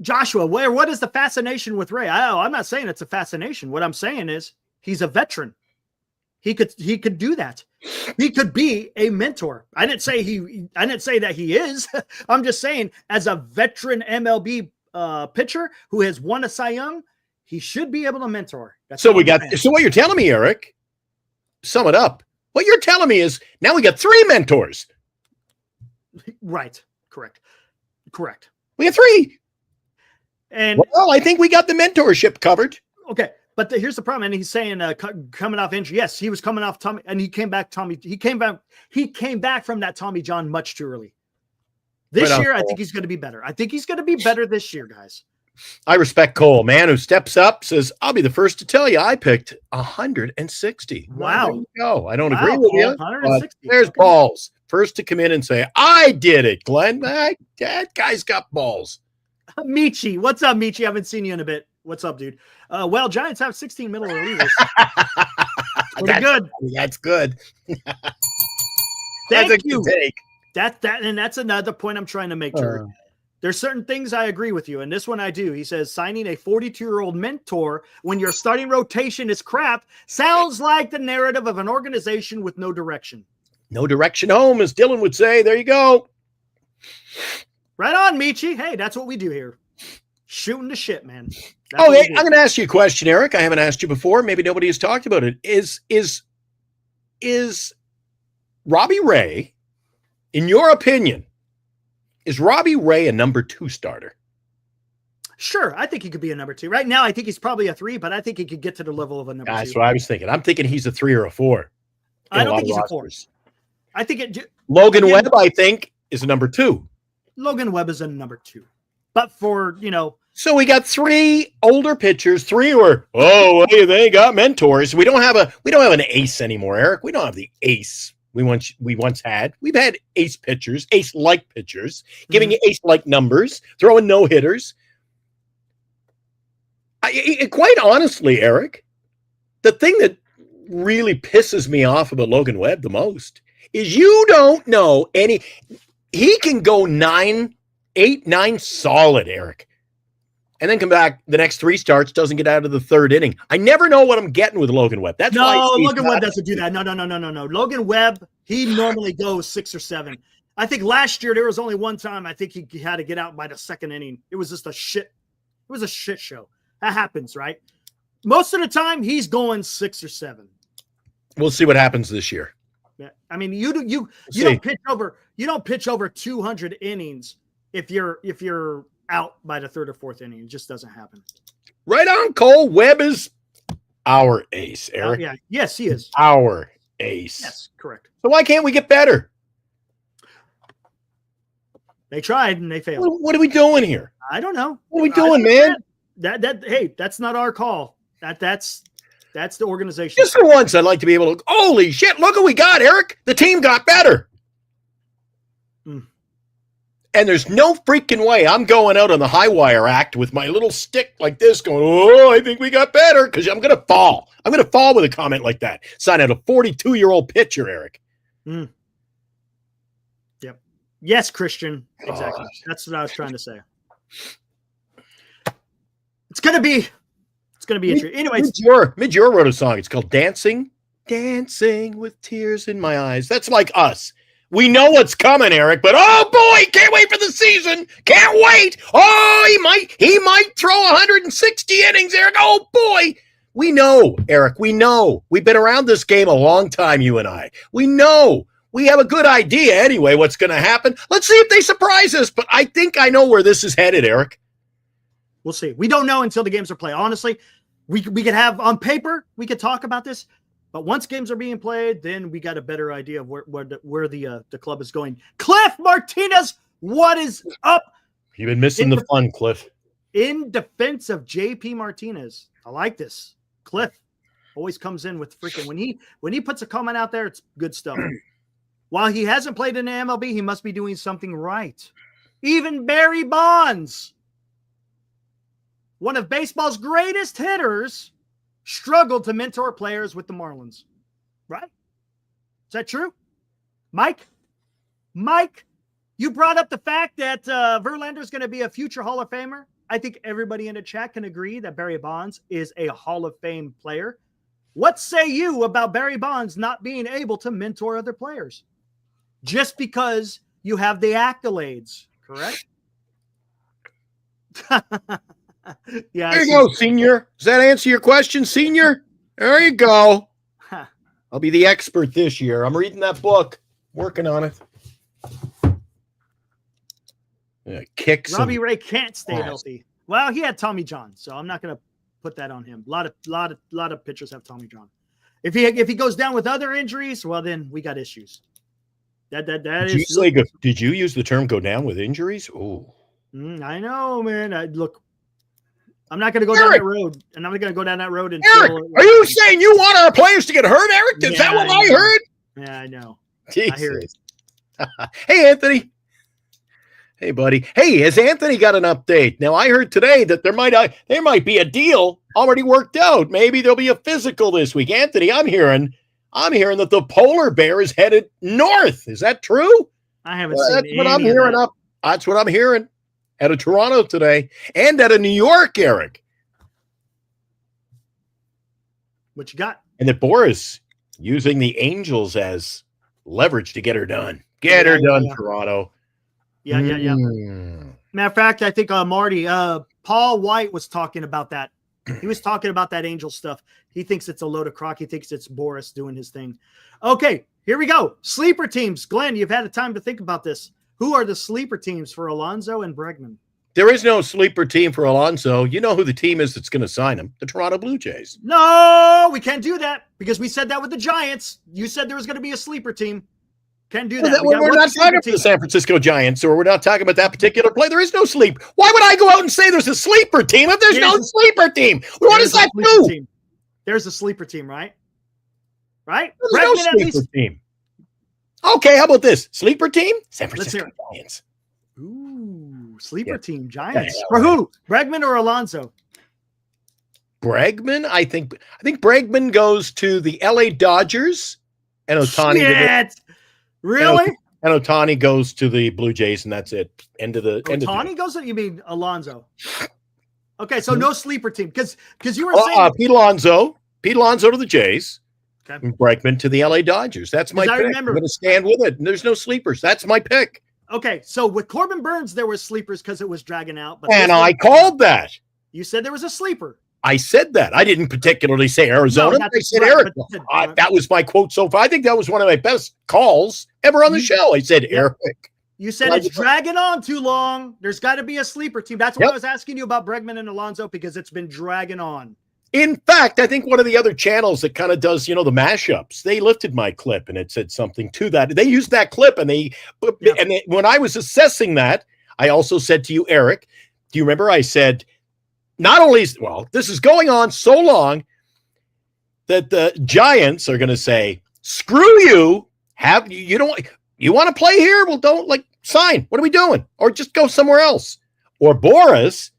C: Joshua, what is the fascination with Ray? I'm not saying it's a fascination. What I'm saying is he's a veteran. He could do that. He could be a mentor. I didn't say that he is. I'm just saying as a veteran MLB pitcher who has won a Cy Young, he should be able to mentor.
D: So what you're telling me, Eric, sum it up. What you're telling me is now we got 3 mentors.
C: Right. Correct.
D: We got 3.
C: And
D: well, I think we got the mentorship covered.
C: Okay. But here's the problem. And he's saying coming off injury. Yes, he was coming off Tommy, and he came back from that Tommy John much too early. This year, I think he's going to be better. I think he's going to be better this year, guys.
D: I respect Cole, man, who steps up, says, I'll be the first to tell you I picked 160.
C: Wow.
D: Well, there you go. I don't agree with you.
C: 160.
D: There's balls. First to come in and say, I did it, Glenn. That guy's got balls.
C: Michi. What's up, Michi? I haven't seen you in a bit. What's up, dude? Well, Giants have 16 middle relievers. Pretty good.
D: That's good.
C: Thank
D: That's
C: you.
D: Take.
C: And that's another point I'm trying to make, Terry. There's certain things I agree with you, and this one I do. He says signing a 42-year-old mentor when your starting rotation is crap sounds like the narrative of an organization with no direction.
D: No direction home, as Dylan would say. There you go.
C: Right on, Michi. Hey, that's what we do here. Shooting the shit, man.
D: I'm going to ask you a question, Eric. I haven't asked you before. Maybe nobody has talked about it. Is Robbie Ray, in your opinion, is Robbie Ray a number 2 starter?
C: Sure, I think he could be a number 2. Right now, I think he's probably a 3, but I think he could get to the level of a number 2.
D: That's what I was thinking. I'm thinking he's a 3 or a 4.
C: I don't think he's a 4. I think
D: Logan Webb, I think, is a number 2.
C: Logan Webb is a number 2. But for,
D: So we got 3 older pitchers, 3 who are, they got mentors. We don't have an ace anymore, Eric. We don't have the ace we once had. We've had ace pitchers, ace-like pitchers, giving you ace-like numbers, throwing no-hitters. Quite honestly, Eric, the thing that really pisses me off about Logan Webb the most is you don't know any. He can go 8, 9 solid, Eric, and then come back the next 3 starts, doesn't get out of the 3rd inning. I never know what I'm getting with Logan Webb. That's why
C: Logan Webb doesn't do that. No. Logan Webb, he normally goes 6 or 7. I think last year there was only one time I think he had to get out by the 2nd inning. It was just a shit show. That happens, right? Most of the time he's going 6 or 7.
D: We'll see what happens this year.
C: Yeah. I mean, you don't pitch over 200 innings if you're out by the 3rd or 4th inning. It just doesn't happen.
D: Right on, Cole. Webb is our ace, Eric.
C: Yeah. Yes, he is.
D: Our ace.
C: Yes, correct.
D: So why can't we get better?
C: They tried and they failed.
D: What are we doing here?
C: I don't know.
D: What are we doing, man?
C: Hey, that's not our call. That's the organization.
D: Just for once, I'd like to be able to. Holy shit! Look what we got, Eric. The team got better. And there's no freaking way I'm going out on the high wire act with my little stick like this going, I think we got better, because I'm going to fall. I'm going to fall with a comment like that. Sign out a 42-year-old pitcher, Eric.
C: Yep. Yes, Christian. Exactly. That's what I was trying to say. It's going to be interesting. Anyways.
D: Midjor wrote a song. It's called Dancing with Tears in My Eyes. That's like us. We know what's coming, Eric, but oh boy, can't wait for the season. Can't wait. Oh, he might throw 160 innings, Eric. Oh boy. We know, Eric. We know. We've been around this game a long time, you and I. We know. We have a good idea anyway what's going to happen. Let's see if they surprise us, but I think I know where this is headed, Eric.
C: We'll see. We don't know until the games are played. Honestly, we could have on paper, we could talk about this. But once games are being played, then we got a better idea of where the club is going. Cliff Martinez, what is up?
D: You've been missing the fun, Cliff.
C: In defense of JP Martinez, I like this. Cliff always comes in with freaking when he puts a comment out there, it's good stuff. While he hasn't played in the MLB, he must be doing something right. Even Barry Bonds, one of baseball's greatest hitters, struggled to mentor players with the Marlins. Right? Is that true? Mike, you brought up the fact that Verlander is going to be a future Hall of Famer. I think everybody in the chat can agree that Barry Bonds is a Hall of Fame player. What say you about Barry Bonds not being able to mentor other players? Just because you have the accolades, correct? Yeah.
D: There you go, Senior. Does that answer your question, Senior? There you go. I'll be the expert this year. I'm reading that book, working on it.
C: Robbie Ray can't stay healthy. Well, he had Tommy John, so I'm not going to put that on him. A lot of pitchers have Tommy John. If he goes down with other injuries, well, then we got issues.
D: Did you use the term "go down with injuries"? Oh,
C: I know, man. I'm not going to go down that road, and I'm not going to go down that road.
D: Eric, are you saying you want our players to get hurt, Eric? Is that what I heard?
C: Yeah, I know.
D: Jesus.
C: I hear it.
D: Hey, Anthony. Hey, buddy. Hey, has Anthony got an update? Now, I heard today that there might be a deal already worked out. Maybe there'll be a physical this week. Anthony, I'm hearing that the polar bear is headed north. Is that true?
C: I haven't seen
D: That's what I'm hearing up. That's what I'm hearing out of Toronto today and out of New York, Eric.
C: What you got?
D: And that Boris using the Angels as leverage to get her done. Get her done, Toronto.
C: Yeah. Matter of fact, I think Marty, Paul White was talking about that. He was talking about that Angel stuff. He thinks it's a load of crock. He thinks it's Boris doing his thing. Okay, here we go. Sleeper teams. Glenn, you've had a time to think about this. Who are the sleeper teams for Alonso and Bregman?
D: There is no sleeper team for Alonso. You know who the team is that's going to sign him? The Toronto Blue Jays.
C: No, we can't do that because we said that with the Giants. You said there was going to be a sleeper team. Can't do that.
D: We're not talking about the San Francisco Giants, or we're not talking about that particular play. There is no sleep. Why would I go out and say there's a sleeper team if there's no sleeper team? What does that do?
C: Team. There's a sleeper team, right? Right?
D: There's no sleeper team. Okay, how about this? Sleeper team? San Francisco Giants.
C: Ooh, sleeper team, Giants. For who? Bregman or Alonso?
D: Bregman? I think Bregman goes to the LA Dodgers, and Ohtani.
C: Really?
D: And Ohtani goes to the Blue Jays, and that's it.
C: Ohtani goes to, you mean Alonso? Okay, so no sleeper team because you were saying
D: Pete Alonso to the Jays.
C: Okay.
D: And Bregman to the LA Dodgers. That's my pick. I'm going to stand with it. And there's no sleepers. That's my pick.
C: Okay, so with Corbin Burns, there were sleepers because it was dragging out. But
D: I called that.
C: You said there was a sleeper.
D: I said that. I didn't particularly say Arizona. I said Eric. That was my quote so far. I think that was one of my best calls ever on the show. I said Eric.
C: You said it's dragging on too long. There's got to be a sleeper team. That's why I was asking you about Bregman and Alonso, because it's been dragging on.
D: In fact, I think one of the other channels that kind of does, the mashups, they lifted my clip and it said something to that. They used that clip and when I was assessing that, I also said to you, Eric, do you remember I said, not only, this is going on so long that the Giants are going to say, screw you. You want to play here? Well, don't sign. What are we doing? Or just go somewhere else. Or Boris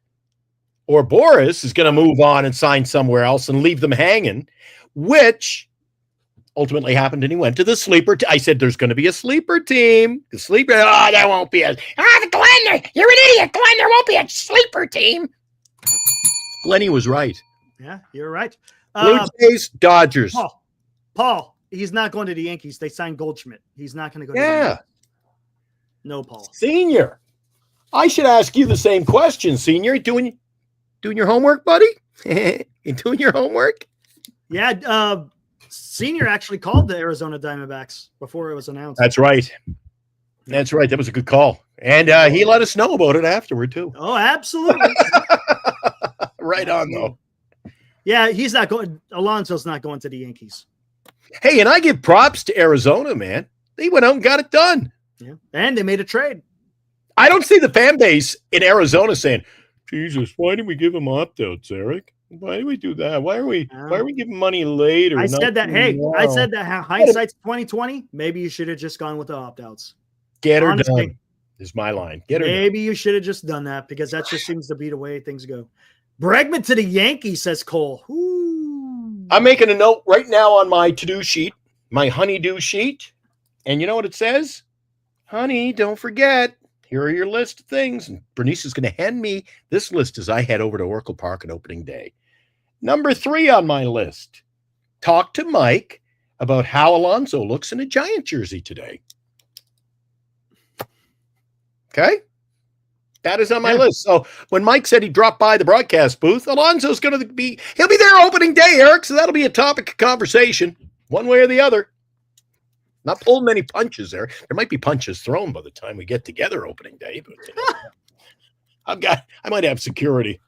D: is going to move on and sign somewhere else and leave them hanging, which ultimately happened. And he went to the sleeper. I said, there's going to be a sleeper team. The sleeper. Oh, there won't be Glenn, you're an idiot. Glenn, there won't be a sleeper team. Glenny was right.
C: Yeah, you're right.
D: Blue Jays, Dodgers.
C: Paul, he's not going to the Yankees. They signed Goldschmidt. He's not going to go to the Yankees. No, Paul.
D: Senior. I should ask you the same question, Senior. Doing your homework, buddy? You doing your homework?
C: Yeah. Senior actually called the Arizona Diamondbacks before it was announced.
D: That's right. That was a good call. And he let us know about it afterward, too.
C: Oh, absolutely.
D: Right on, though.
C: Yeah, he's not going. Alonso's not going to the Yankees.
D: Hey, and I give props to Arizona, man. They went out and got it done.
C: Yeah. And they made a trade.
D: I don't see the fan base in Arizona saying, Jesus, why did we give him opt-outs, Eric? Why do we do that? Why are we giving money later?
C: I said that hindsight's 2020. Maybe you should have just gone with the opt-outs.
D: Get her done is my line.
C: Maybe you should have just done that, because that just seems to be the way things go. Bregman to the Yankees, says Cole. Ooh.
D: I'm making a note right now on my to-do sheet, my honey-do sheet. And you know what it says? Honey, don't forget. Here are your list of things. And Bernice is going to hand me this list as I head over to Oracle Park on opening day. Number 3 on my list. Talk to Mike about how Alonso looks in a Giant jersey today. Okay? That is on my list. So when Mike said he dropped by the broadcast booth, Alonso's going to he'll be there opening day, Eric. So that'll be a topic of conversation one way or the other. Not pulling many punches there. There might be punches thrown by the time we get together opening day, but I might have security.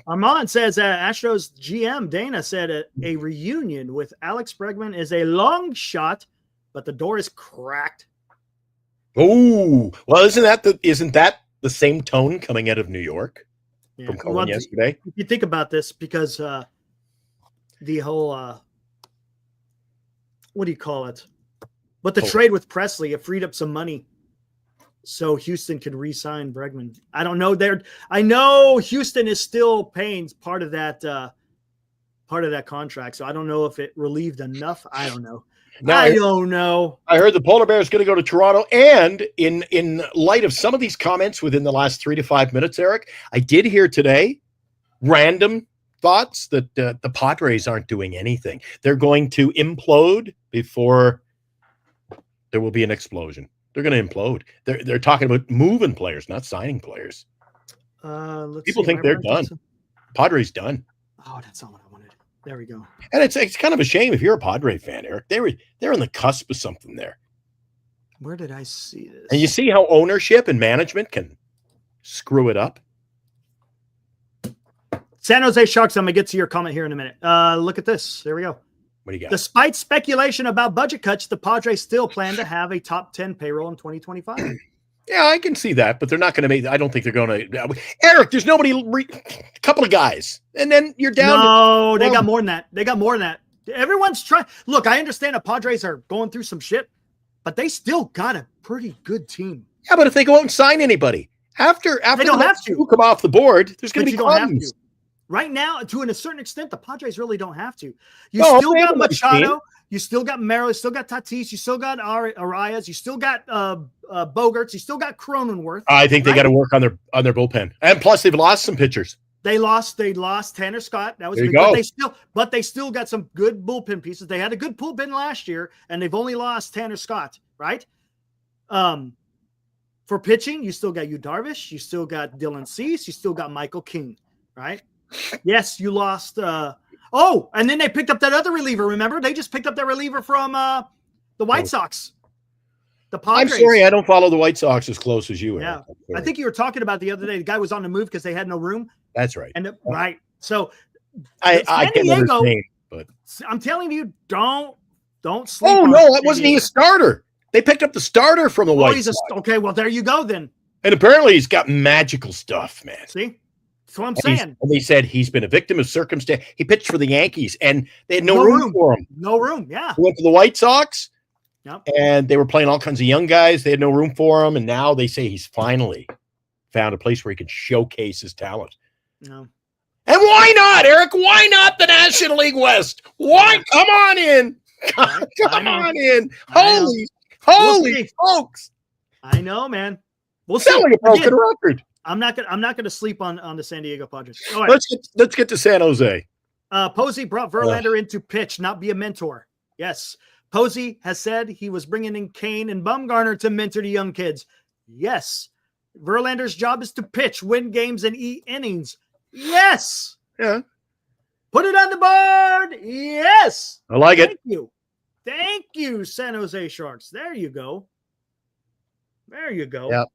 C: Armand says Astros GM Dana said a reunion with Alex Bregman is a long shot, but the door is cracked.
D: Oh, well, isn't that the same tone coming out of New York from Cohen yesterday?
C: If you think about this, because the whole what do you call it? But the trade with Presley, it freed up some money so Houston could re-sign Bregman. I don't know. I know Houston is still paying part of that contract, so I don't know if it relieved enough. I don't know. I don't know. I
D: heard the Polar Bear is going to go to Toronto, and in light of some of these comments within the last 3 to 5 minutes, Eric, I did hear today random thoughts that the Padres aren't doing anything. They're going to implode before there will be an explosion. They're going to implode. They're talking about moving players, not signing players. People think they're done. Padres done.
C: Oh, that's not what I wanted. There we go.
D: And it's kind of a shame if you're a Padre fan, Eric. They're on the cusp of something there.
C: Where did I see this?
D: And you see how ownership and management can screw it up.
C: San Jose Sharks, I'm going to get to your comment here in a minute. Look at this. There we go.
D: What do you got?
C: Despite speculation about budget cuts, the Padres still plan to have a top 10 payroll in 2025.
D: Yeah, I can see that, but they're not going to make. I don't think they're going to. Eric, there's nobody. A couple of guys, and then you're down.
C: No, they got more than that. They got more than that. Everyone's trying. Look, I understand the Padres are going through some shit, but they still got a pretty good team.
D: Yeah, but if they go out and sign anybody after
C: they don't have to
D: come off the board, there's going to be
C: don't have
D: problems.
C: to. Right now, to a certain extent, the Padres really don't have to. You still got Machado. You still got Merrill. You still got Tatis. You still got Arias. You still got Bogarts. You still got Cronenworth.
D: I think they got to work on their bullpen, and plus they've lost some pitchers.
C: They lost Tanner Scott. That was
D: there you
C: big,
D: go.
C: But they still got some good bullpen pieces. They had a good bullpen last year, and they've only lost Tanner Scott. Right. For pitching, you still got Yu Darvish. You still got Dylan Cease. You still got Michael King. Right. Yes, you lost. And then they picked up that other reliever. Remember, they just picked up that reliever from the White Sox. The Padres.
D: I'm sorry, I don't follow the White Sox as close as you.
C: Yeah, I think you were talking about the other day. The guy was on the move because they had no room.
D: That's right.
C: Right. So
D: I can't remember his name, but
C: I'm telling you, don't sleep.
D: Oh no, that wasn't he a starter? They picked up the starter from the White Sox.
C: Okay, well there you go then.
D: And apparently he's got magical stuff, man.
C: See. That's what I'm saying.
D: And they said he's been a victim of circumstance. He pitched for the Yankees, and they had no room for him.
C: No room, yeah.
D: He went to the White Sox,
C: yep.
D: And they were playing all kinds of young guys. They had no room for him, and now they say he's finally found a place where he can showcase his talent.
C: No.
D: And why not, Eric? Why not the National League West? Why? Come on in. Come on in. Holy folks.
C: I know, man. We'll
D: see. Selling a broken record.
C: I'm not gonna sleep on the San Diego Padres. All right.
D: Let's get to San Jose.
C: Posey brought Verlander in to pitch, not be a mentor. Yes, Posey has said he was bringing in Kane and Bumgarner to mentor the young kids. Yes, Verlander's job is to pitch, win games, and eat innings. Yes.
D: Yeah.
C: Put it on the board. Yes.
D: I like it.
C: Thank you, San Jose Sharks. There you go.
D: Yeah.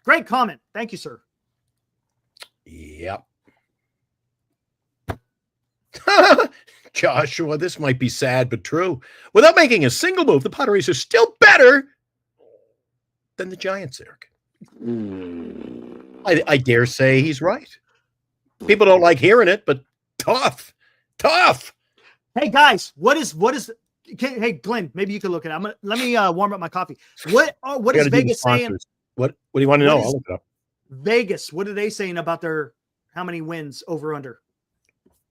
C: Great comment. Thank you, sir.
D: Yep. Joshua, this might be sad but true. Without making a single move, the Padres are still better than the Giants, Eric. I dare say he's right. People don't like hearing it, but tough.
C: Hey, guys, what is hey, Glenn, maybe you can look it up. Let me warm up my coffee. What is Vegas saying?
D: What do you want to know? I'll look it up.
C: Vegas, what are they saying about their how many wins over under?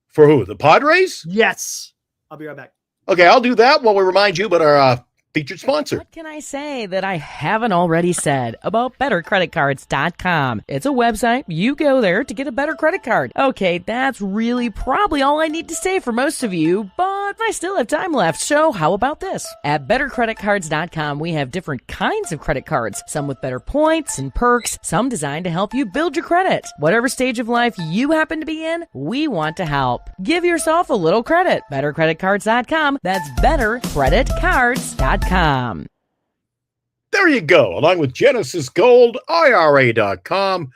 D: For who? The Padres?
C: Yes. I'll be right back.
D: Okay, I'll do that while we remind you about our featured sponsor.
E: What can I say that I haven't already said about bettercreditcards.com? It's a website. You go there to get a better credit card. Okay, that's really probably all I need to say for most of you, but I still have time left, so how about this? At bettercreditcards.com, we have different kinds of credit cards, some with better points and perks, some designed to help you build your credit. Whatever stage of life you happen to be in, we want to help. Give yourself a little credit. Bettercreditcards.com. That's bettercreditcards.com.
D: There you go, along with Genesis Gold, IRA.com,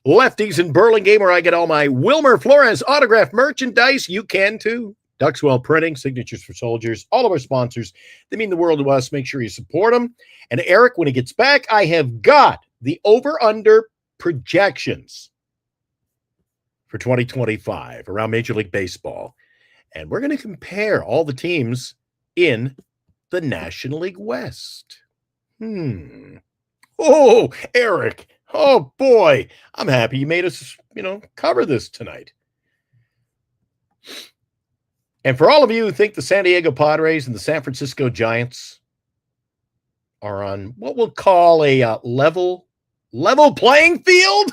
D: Lefties in Burlingame, where I get all my Wilmer Flores autographed merchandise. You can too. Duxwell Printing, Signatures for Soldiers, all of our sponsors. They mean the world to us. Make sure you support them. And Eric, when he gets back, I have got the over-under projections for 2025 around Major League Baseball. And we're going to compare all the teams in the National League West. Oh, Eric. Oh, boy. I'm happy you made us, cover this tonight. And for all of you who think the San Diego Padres and the San Francisco Giants are on what we'll call a level playing field.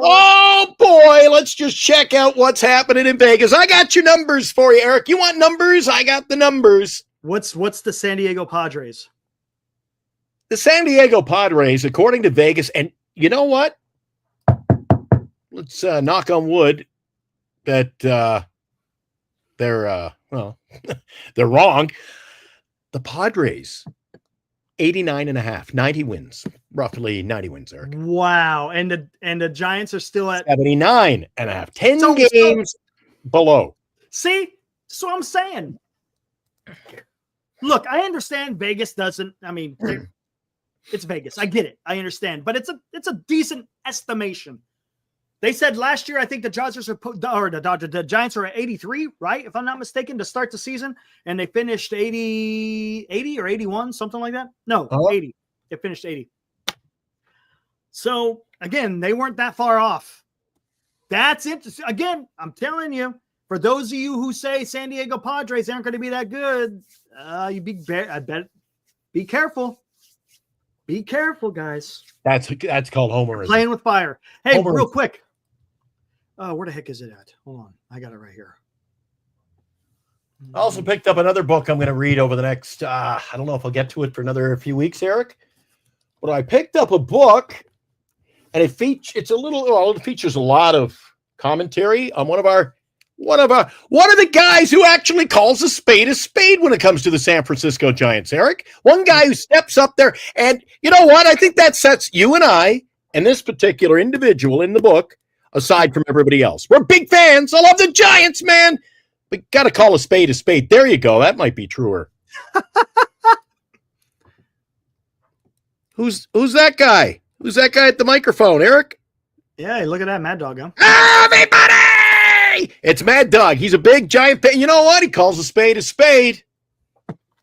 D: Oh, boy. Let's just check out what's happening in Vegas. I got your numbers for you, Eric. You want numbers? I got the numbers.
C: What's the San Diego Padres?
D: The San Diego Padres, according to Vegas, and you know what? Let's knock on wood that they're they're wrong. The Padres, 89.5, 90 wins, roughly 90 wins, Eric.
C: Wow. And the Giants are still at
D: 79.5, 10
C: So-
D: games below.
C: see, so I'm saying. Look, I understand Vegas doesn't. I mean, it's Vegas. I get it. I understand, but it's a decent estimation. They said last year, I think the Dodgers the Giants are at 83, right? If I'm not mistaken, to start the season, and they finished 80 or 81, something like that. No, 80. They finished 80. So again, they weren't that far off. That's interesting. Again, I'm telling you, for those of you who say San Diego Padres aren't going to be that good, I bet. Be careful. Be careful, guys.
D: That's called homerism.
C: Playing with fire. Hey,
D: Homerism.
C: real quick. Where the heck is it at? Hold on. I got it right here.
D: I also picked up another book I'm going to read over the next, I don't know if I'll get to it for another few weeks, Eric. But I picked up a book, and it features a lot of commentary on one of the guys who actually calls a spade when it comes to the San Francisco Giants, Eric. One guy who steps up there, and you know what? I think that sets you and I and this particular individual in the book aside from everybody else. We're big fans. I love the Giants, man. But got to call a spade a spade. There you go. That might be truer. Who's that guy? Who's that guy at the microphone, Eric?
C: Yeah, look at that Mad Dog, huh?
D: Everybody! It's Mad Dog. He's a big giant. You know what? He calls a spade a spade.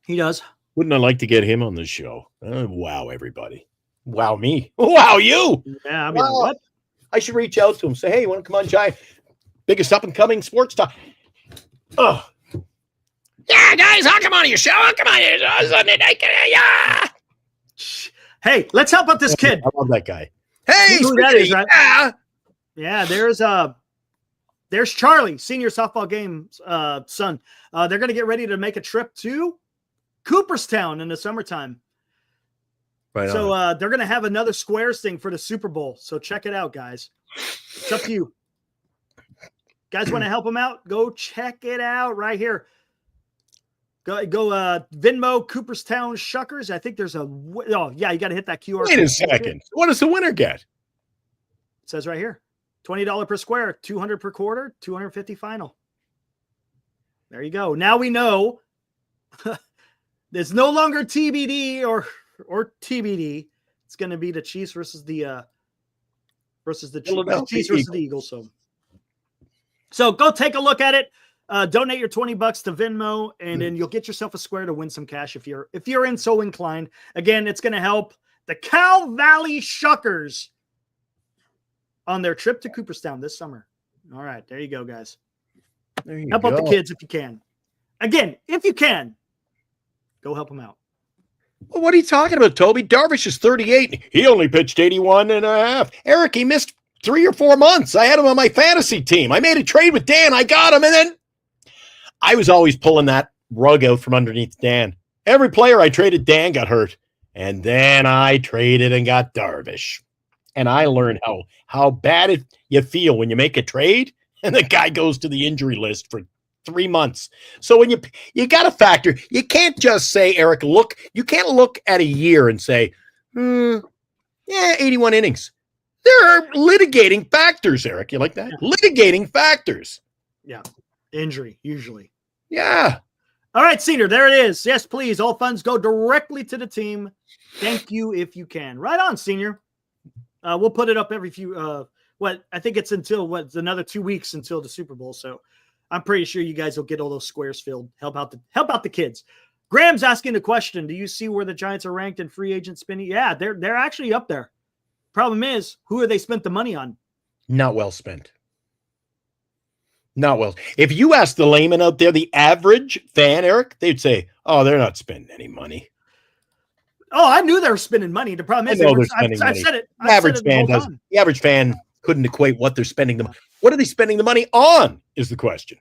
C: He does.
D: Wouldn't I like to get him on the show? Wow, everybody. Wow, me. Wow, you.
C: Yeah, I mean,
D: Wow.
C: what?
D: I should reach out to him. Say, hey, you want to come on, Giant? Biggest up-and-coming sports talk. Oh. Yeah, guys, I'll come on your show. I'll come on your show. Sunday night. Yeah.
C: Hey, let's help out this kid.
D: I love that guy. Hey,
C: You know who that is, right?
D: Yeah.
C: Yeah, there's Charlie, senior softball game son. They're going to get ready to make a trip to Cooperstown in the summertime.
D: Right
C: So
D: on.
C: they're going to have another squares thing for the Super Bowl. So check it out, guys. It's up to you. Guys want to help them out? Go check it out right here. Go Venmo Cooperstown Shuckers. I think there's you got to hit that QR.
D: Wait a second. What does the winner get?
C: It says right here. $20 per square, $200 per quarter, $250 final. There you go. Now we know there's no longer TBD or TBD. It's going to be the Chiefs versus the Chiefs versus the Eagles. So go take a look at it. Donate your $20 to Venmo, and then you'll get yourself a square to win some cash if you're in so inclined. Again, it's going to help the Cal Valley Shuckers on their trip to Cooperstown this summer. All right, there you go, guys.
D: There you
C: Help
D: go.
C: out the kids if you can. Again, if you can, go help them out.
D: Well, what are you talking about, Toby? Darvish is 38. He only pitched 81.5. Eric, he missed 3 or 4 months. I had him on my fantasy team. I made a trade with Dan. I got him, and then I was always pulling that rug out from underneath Dan. Every player I traded, Dan got hurt. And then I traded and got Darvish. And I learned how bad you feel when you make a trade and the guy goes to the injury list for 3 months. So when you got to factor, you can't just say, Eric, you can't look at a year and say, 81 innings. There are litigating factors, Eric. You like that?
C: Yeah.
D: Litigating factors.
C: Yeah, injury usually.
D: Yeah.
C: All right, Senior, there it is. Yes, please. All funds go directly to the team. Thank you if you can. Right on, Senior. We'll put it up every few. I think it's another 2 weeks until the Super Bowl. So I'm pretty sure you guys will get all those squares filled. Help out the kids. Graham's asking the question: do you see where the Giants are ranked in free agent spending? Yeah, they're actually up there. Problem is, who have they spent the money on?
D: Not well spent. Not well. If you ask the layman out there, the average fan, Eric, they'd say, "Oh, they're not spending any money."
C: Oh, I knew they were spending money. The problem is, I've said it.
D: The average fan couldn't equate what they're spending them. What are they spending the money on? Is the question.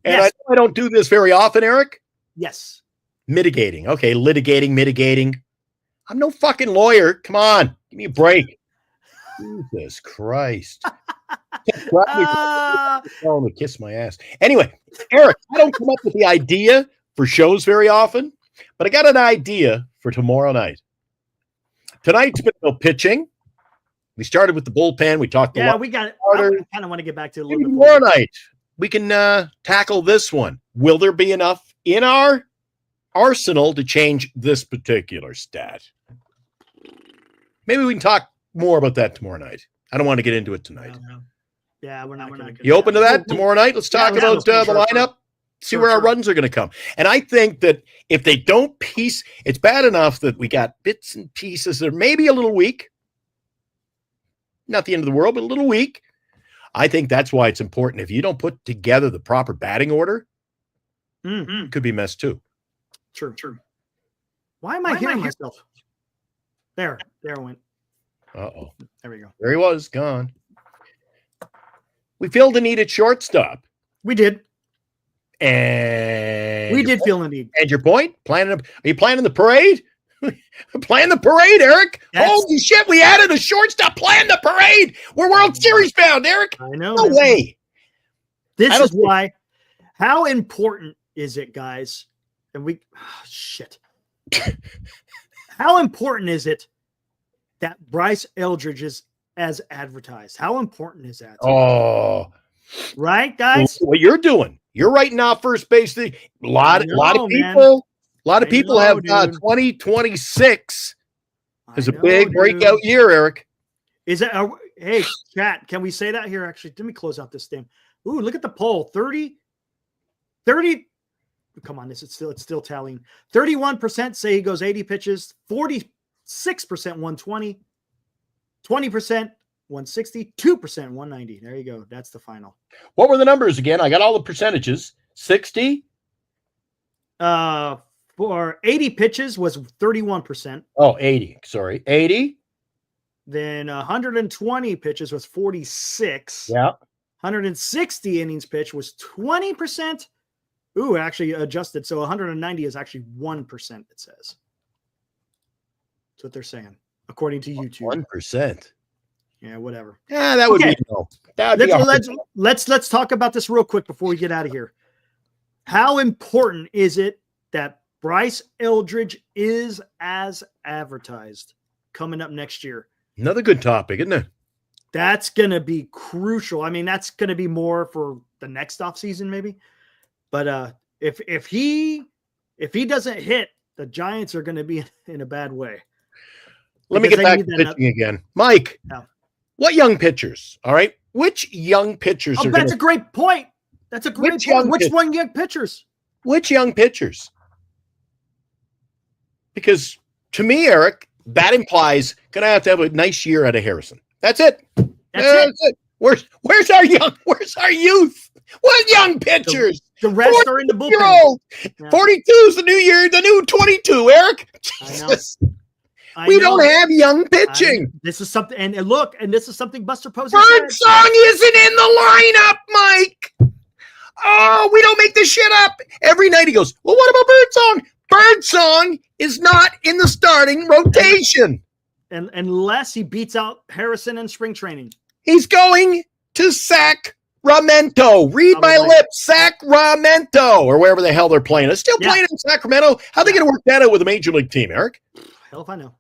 D: And
C: Yes.
D: I don't do this very often, Eric.
C: Yes.
D: Mitigating. Okay, mitigating. I'm no fucking lawyer. Come on, give me a break. Jesus Christ. Tell him to kiss my ass. Anyway, Eric, I don't come up with the idea for shows very often, But I got an idea for tomorrow night. Tonight's been no pitching. We started with the bullpen. We talked a
C: Yeah,
D: lot.
C: we got it.
D: Harder.
C: I kind of want to get back to a little
D: Maybe
C: bit
D: tomorrow night we can tackle this one. Will there be enough in our arsenal to change this particular stat? Maybe we can talk more about that tomorrow night. I don't want to get into it tonight.
C: Yeah, we're not going to.
D: You open to that tomorrow night? Let's talk about the lineup, see where our runs are going to come. And I think that if they don't piece, it's bad enough that we got bits and pieces that are maybe a little weak. Not the end of the world, but a little weak. I think that's why it's important. If you don't put together the proper batting order, it could be messed too.
C: True. Why am I hearing myself? There it went.
D: Uh-oh.
C: There we go.
D: There he was, gone. We filled the need at shortstop.
C: We did.
D: And
C: We did feel the need.
D: And your point? Are you planning the parade? Plan the parade, Eric. Holy shit, we added a shortstop. Plan the parade. We're World Series bound, Eric.
C: I know.
D: No way.
C: This is why. How important is it, guys? And shit. How important is it that Bryce Eldridge is as advertised? How important is that?
D: Oh.
C: Right, guys?
D: What you're doing. You're writing off first base. A lot of people have 2026 as a big breakout year, Eric.
C: Is it? Hey, chat, can we say that here? Actually, let me close out this thing. Ooh, look at the poll. 30. Come on, it's still tallying. 31% say he goes 80 pitches. 46% 120. 20% 160. 2% 190. There you go. That's the final.
D: What were the numbers again? I got all the percentages. 60.
C: For 80 pitches was 31%.
D: Oh, 80. Sorry. 80.
C: Then 120 pitches was 46.
D: Yeah.
C: 160 innings pitch was 20%. Ooh, actually adjusted. So 190 is actually 1%, it says. That's what they're saying, according to YouTube.
D: 1%.
C: Yeah, whatever.
D: Yeah, that would be no.
C: Let's talk about this real quick before we get out of here. How important is it that Bryce Eldridge is as advertised coming up next year?
D: Another good topic, isn't it?
C: That's going to be crucial. I mean, that's going to be more for the next offseason maybe. But if he doesn't hit, the Giants are going to be in a bad way.
D: Let me get back to pitching again. Mike, what young pitchers? All right. Which young pitchers are
C: that's a great point. That's a great point. Which one young pitchers?
D: Which young pitchers? Because to me, Eric, that implies going to have a nice year out of Harrison. That's it. That's it. Where's our youth? What young pitchers?
C: The rest are in the bullpen.
D: 42 is the new year, the new 22, Eric. Jesus. We don't have young pitching.
C: This is something, and look, and this is something Buster Posey
D: Birdsong isn't in the lineup, Mike. Oh, we don't make this shit up. Every night he goes, well, what about Birdsong? Birdsong is not in the starting rotation.
C: And unless he beats out Harrison in spring training.
D: He's going to Sacramento. Read my lips, Sacramento, or wherever the hell they're playing. It's still playing in Sacramento. How are they going to work that out with a major league team, Eric?
C: Hell if I know.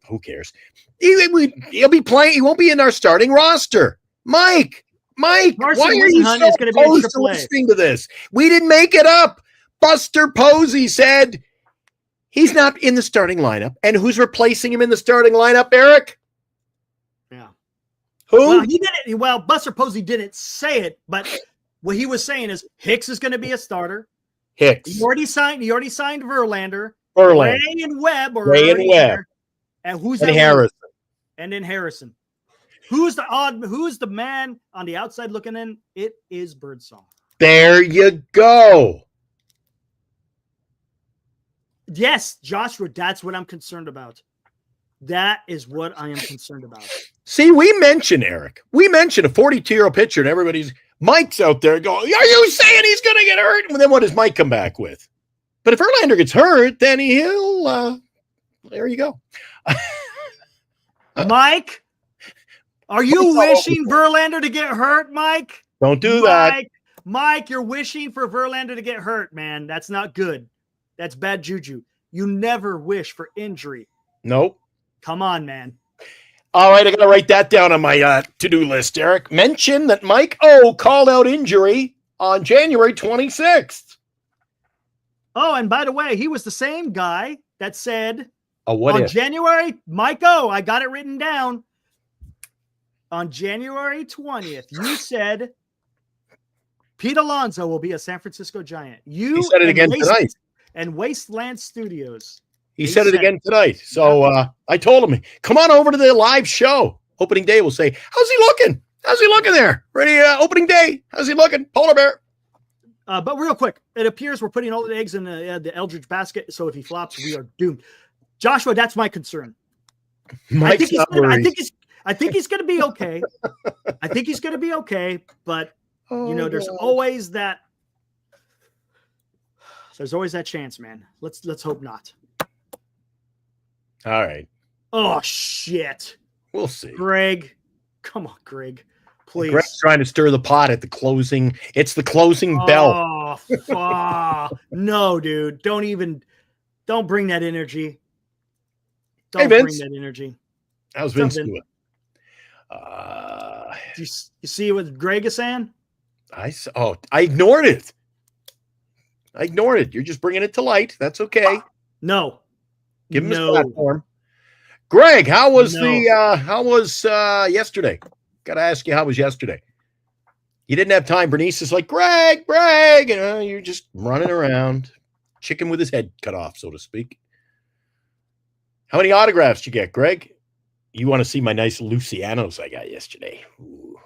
D: Who cares? He'll be playing. He won't be in our starting roster. Mike, why are you so opposed to listening to this? We didn't make it up. Buster Posey said he's not in the starting lineup. And who's replacing him in the starting lineup, Eric?
C: Yeah.
D: Who?
C: Well, he didn't. Well, Buster Posey didn't say it, but what he was saying is Hicks is going to be a starter.
D: Hicks.
C: He already signed Verlander.
D: Ray
C: and Webb. And who's
D: Harrison.
C: And then Harrison. Who's the man on the outside looking in? It is Birdsong.
D: There you go.
C: Yes, Joshua, that's what I'm concerned about. That is what I am concerned about.
D: See, we mentioned Eric. We mentioned a 42-year-old pitcher, and Mike's out there going, are you saying he's going to get hurt? And then what does Mike come back with? But if Verlander gets hurt, then he'll, there you go.
C: Mike, are you wishing Verlander to get hurt, Mike?
D: Don't do that.
C: Mike, you're wishing for Verlander to get hurt, man. That's not good. That's bad juju. You never wish for injury.
D: Nope.
C: Come on, man.
D: All right, I got to write that down on my to-do list, Eric. Mention that Mike O called out injury on January 26th.
C: Oh, and by the way, he was the same guy that said
D: What
C: on
D: if?
C: January, Mike O, I got it written down. On January 20th, you said Pete Alonso will be a San Francisco Giant. You
D: He said it again tonight.
C: And Wasteland Studios.
D: He said it again tonight. So I told him, come on over to the live show. Opening day, we'll say, how's he looking? How's he looking there? Ready, opening day. How's he looking? Polar bear.
C: But real quick, it appears we're putting all the eggs in the Eldridge basket. So if he flops, we are doomed. Joshua, that's my concern. I think he's going to be okay. I think he's going to be okay. But, there's always that. There's always that chance, man. Let's hope not.
D: All right.
C: Oh, shit.
D: We'll see.
C: Greg. Come on, Greg. Please.
D: Greg's trying to stir the pot at the closing. It's the closing bell.
C: No, dude. Don't bring that energy.
D: Hey, Vince.
C: Bring that energy.
D: How's Vince doing?
C: You see what Greg is saying?
D: I ignored it. You're just bringing it to light. That's okay.
C: No.
D: Give him his platform. Greg, how was yesterday? Got to ask you, how was yesterday? You didn't have time. Bernice is like, Greg, and you're just running around, chicken with his head cut off, so to speak. How many autographs did you get, Greg? You want to see my nice Lucianos I got yesterday? Ooh.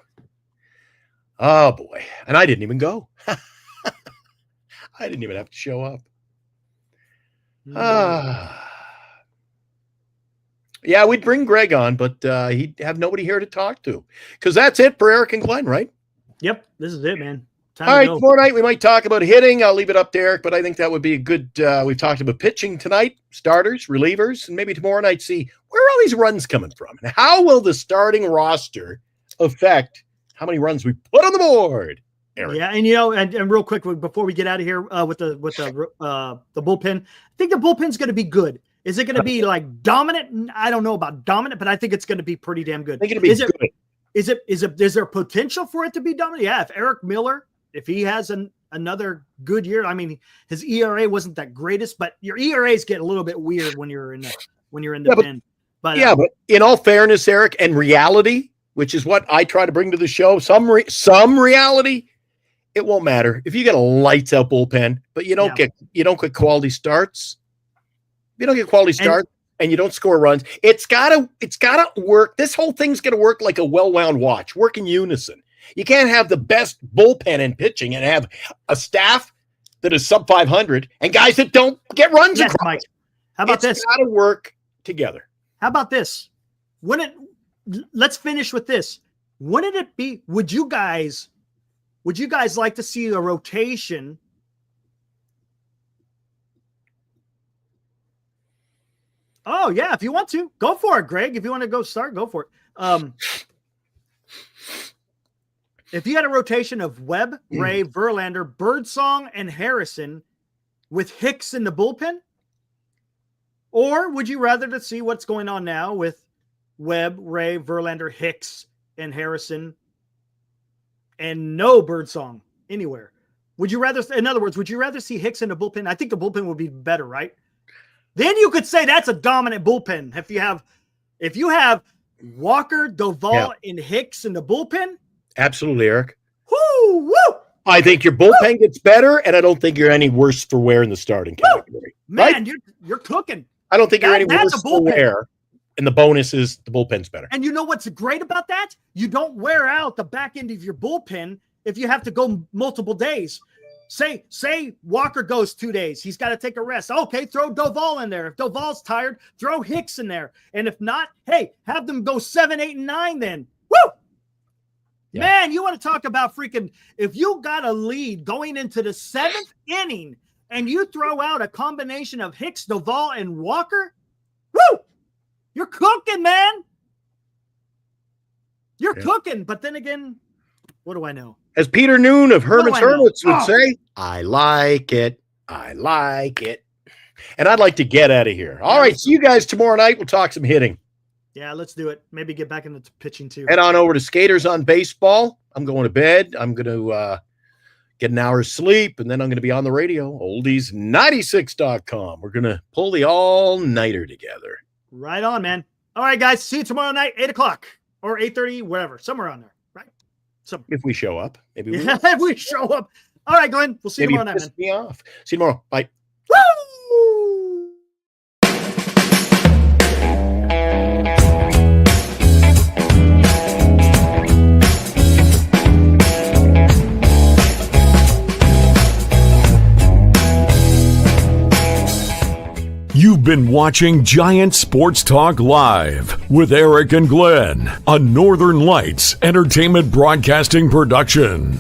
D: Oh boy, and I didn't even go. I didn't even have to show up. Yeah, we'd bring Greg on, but he'd have nobody here to talk to. Because that's it for Eric and Glenn, right?
C: Yep, this is it, man. Time
D: All
C: to
D: right,
C: go.
D: tomorrow night we might talk about hitting. I'll leave it up to Eric, but I think that would be a good we've talked about pitching tonight, starters, relievers, and maybe tomorrow night see where are all these runs coming from? And how will the starting roster affect how many runs we put on the board? Eric.
C: Yeah, and real quick before we get out of here with the bullpen, I think the bullpen's going to be good. Is it going to be like dominant? I don't know about dominant, but I think it's going to be pretty damn good.
D: I think it'll be good.
C: Is there potential for it to be dominant? Yeah, if Eric Miller, if he has another good year, I mean, his ERA wasn't that greatest, but your ERAs get a little bit weird when you're in the pen. But
D: in all fairness, Eric, and reality, which is what I try to bring to the show, some reality. It won't matter if you get a lights out bullpen, but you don't get quality starts. If you don't get quality starts and you don't score runs, it's gotta work. This whole thing's gonna work like a well-wound watch, work in unison. You can't have the best bullpen in pitching and have a staff that is sub 500 and guys that don't get runs across.
C: Mike. How about this?
D: It's gotta work together.
C: How about this? Let's finish with this. Wouldn't it be? Would you guys like to see a rotation? Oh yeah, if you want to, go for it, Greg. If you want to go for it. If you had a rotation of Webb, Ray, Verlander, Birdsong, and Harrison with Hicks in the bullpen, or would you rather to see what's going on now with Webb, Ray, Verlander, Hicks, and Harrison, and no Birdsong anywhere? Would you rather, in other words, would you rather see Hicks in the bullpen? I think the bullpen would be better, right? Then you could say that's a dominant bullpen. If you have Walker, Doval, and Hicks in the bullpen.
D: Absolutely, Eric.
C: Woo!
D: I think your bullpen gets better, and I don't think you're any worse for wear in the starting category.
C: Man,
D: right?
C: you're cooking.
D: I don't think you're any worse for wear. And the bonus is the bullpen's better.
C: And you know what's great about that? You don't wear out the back end of your bullpen if you have to go multiple days. Say Walker goes 2 days. He's got to take a rest. Okay, throw Doval in there. If Doval's tired, throw Hicks in there. And if not, hey, have them go 7, 8, and 9 then. Woo! Yeah. Man, you want to talk about freaking – if you got a lead going into the 7th inning and you throw out a combination of Hicks, Doval, and Walker, woo! You're cooking, man. You're cooking. But then again, what do I know?
D: As Peter Noon of Herman's Hermits would say, I like it. I like it. And I'd like to get out of here. All right, see you guys tomorrow night. We'll talk some hitting.
C: Yeah, let's do it. Maybe get back into pitching too.
D: Head on over to Skaters on Baseball. I'm going to bed. I'm going to get an hour's sleep, and then I'm going to be on the radio, oldies96.com. We're going to pull the all-nighter together.
C: Right on, man. All right, guys. See you tomorrow night, 8 o'clock or 8:30, wherever. Somewhere on there, right? So
D: If we show up. Maybe we
C: yeah, if we show up. All right, Glenn. We'll see you
D: Maybe
C: tomorrow night, man.
D: piss me off. See you tomorrow. Bye.
C: Woo!
A: You've been watching Giant Sports Talk Live with Eric and Glenn, a Northern Lights Entertainment Broadcasting production.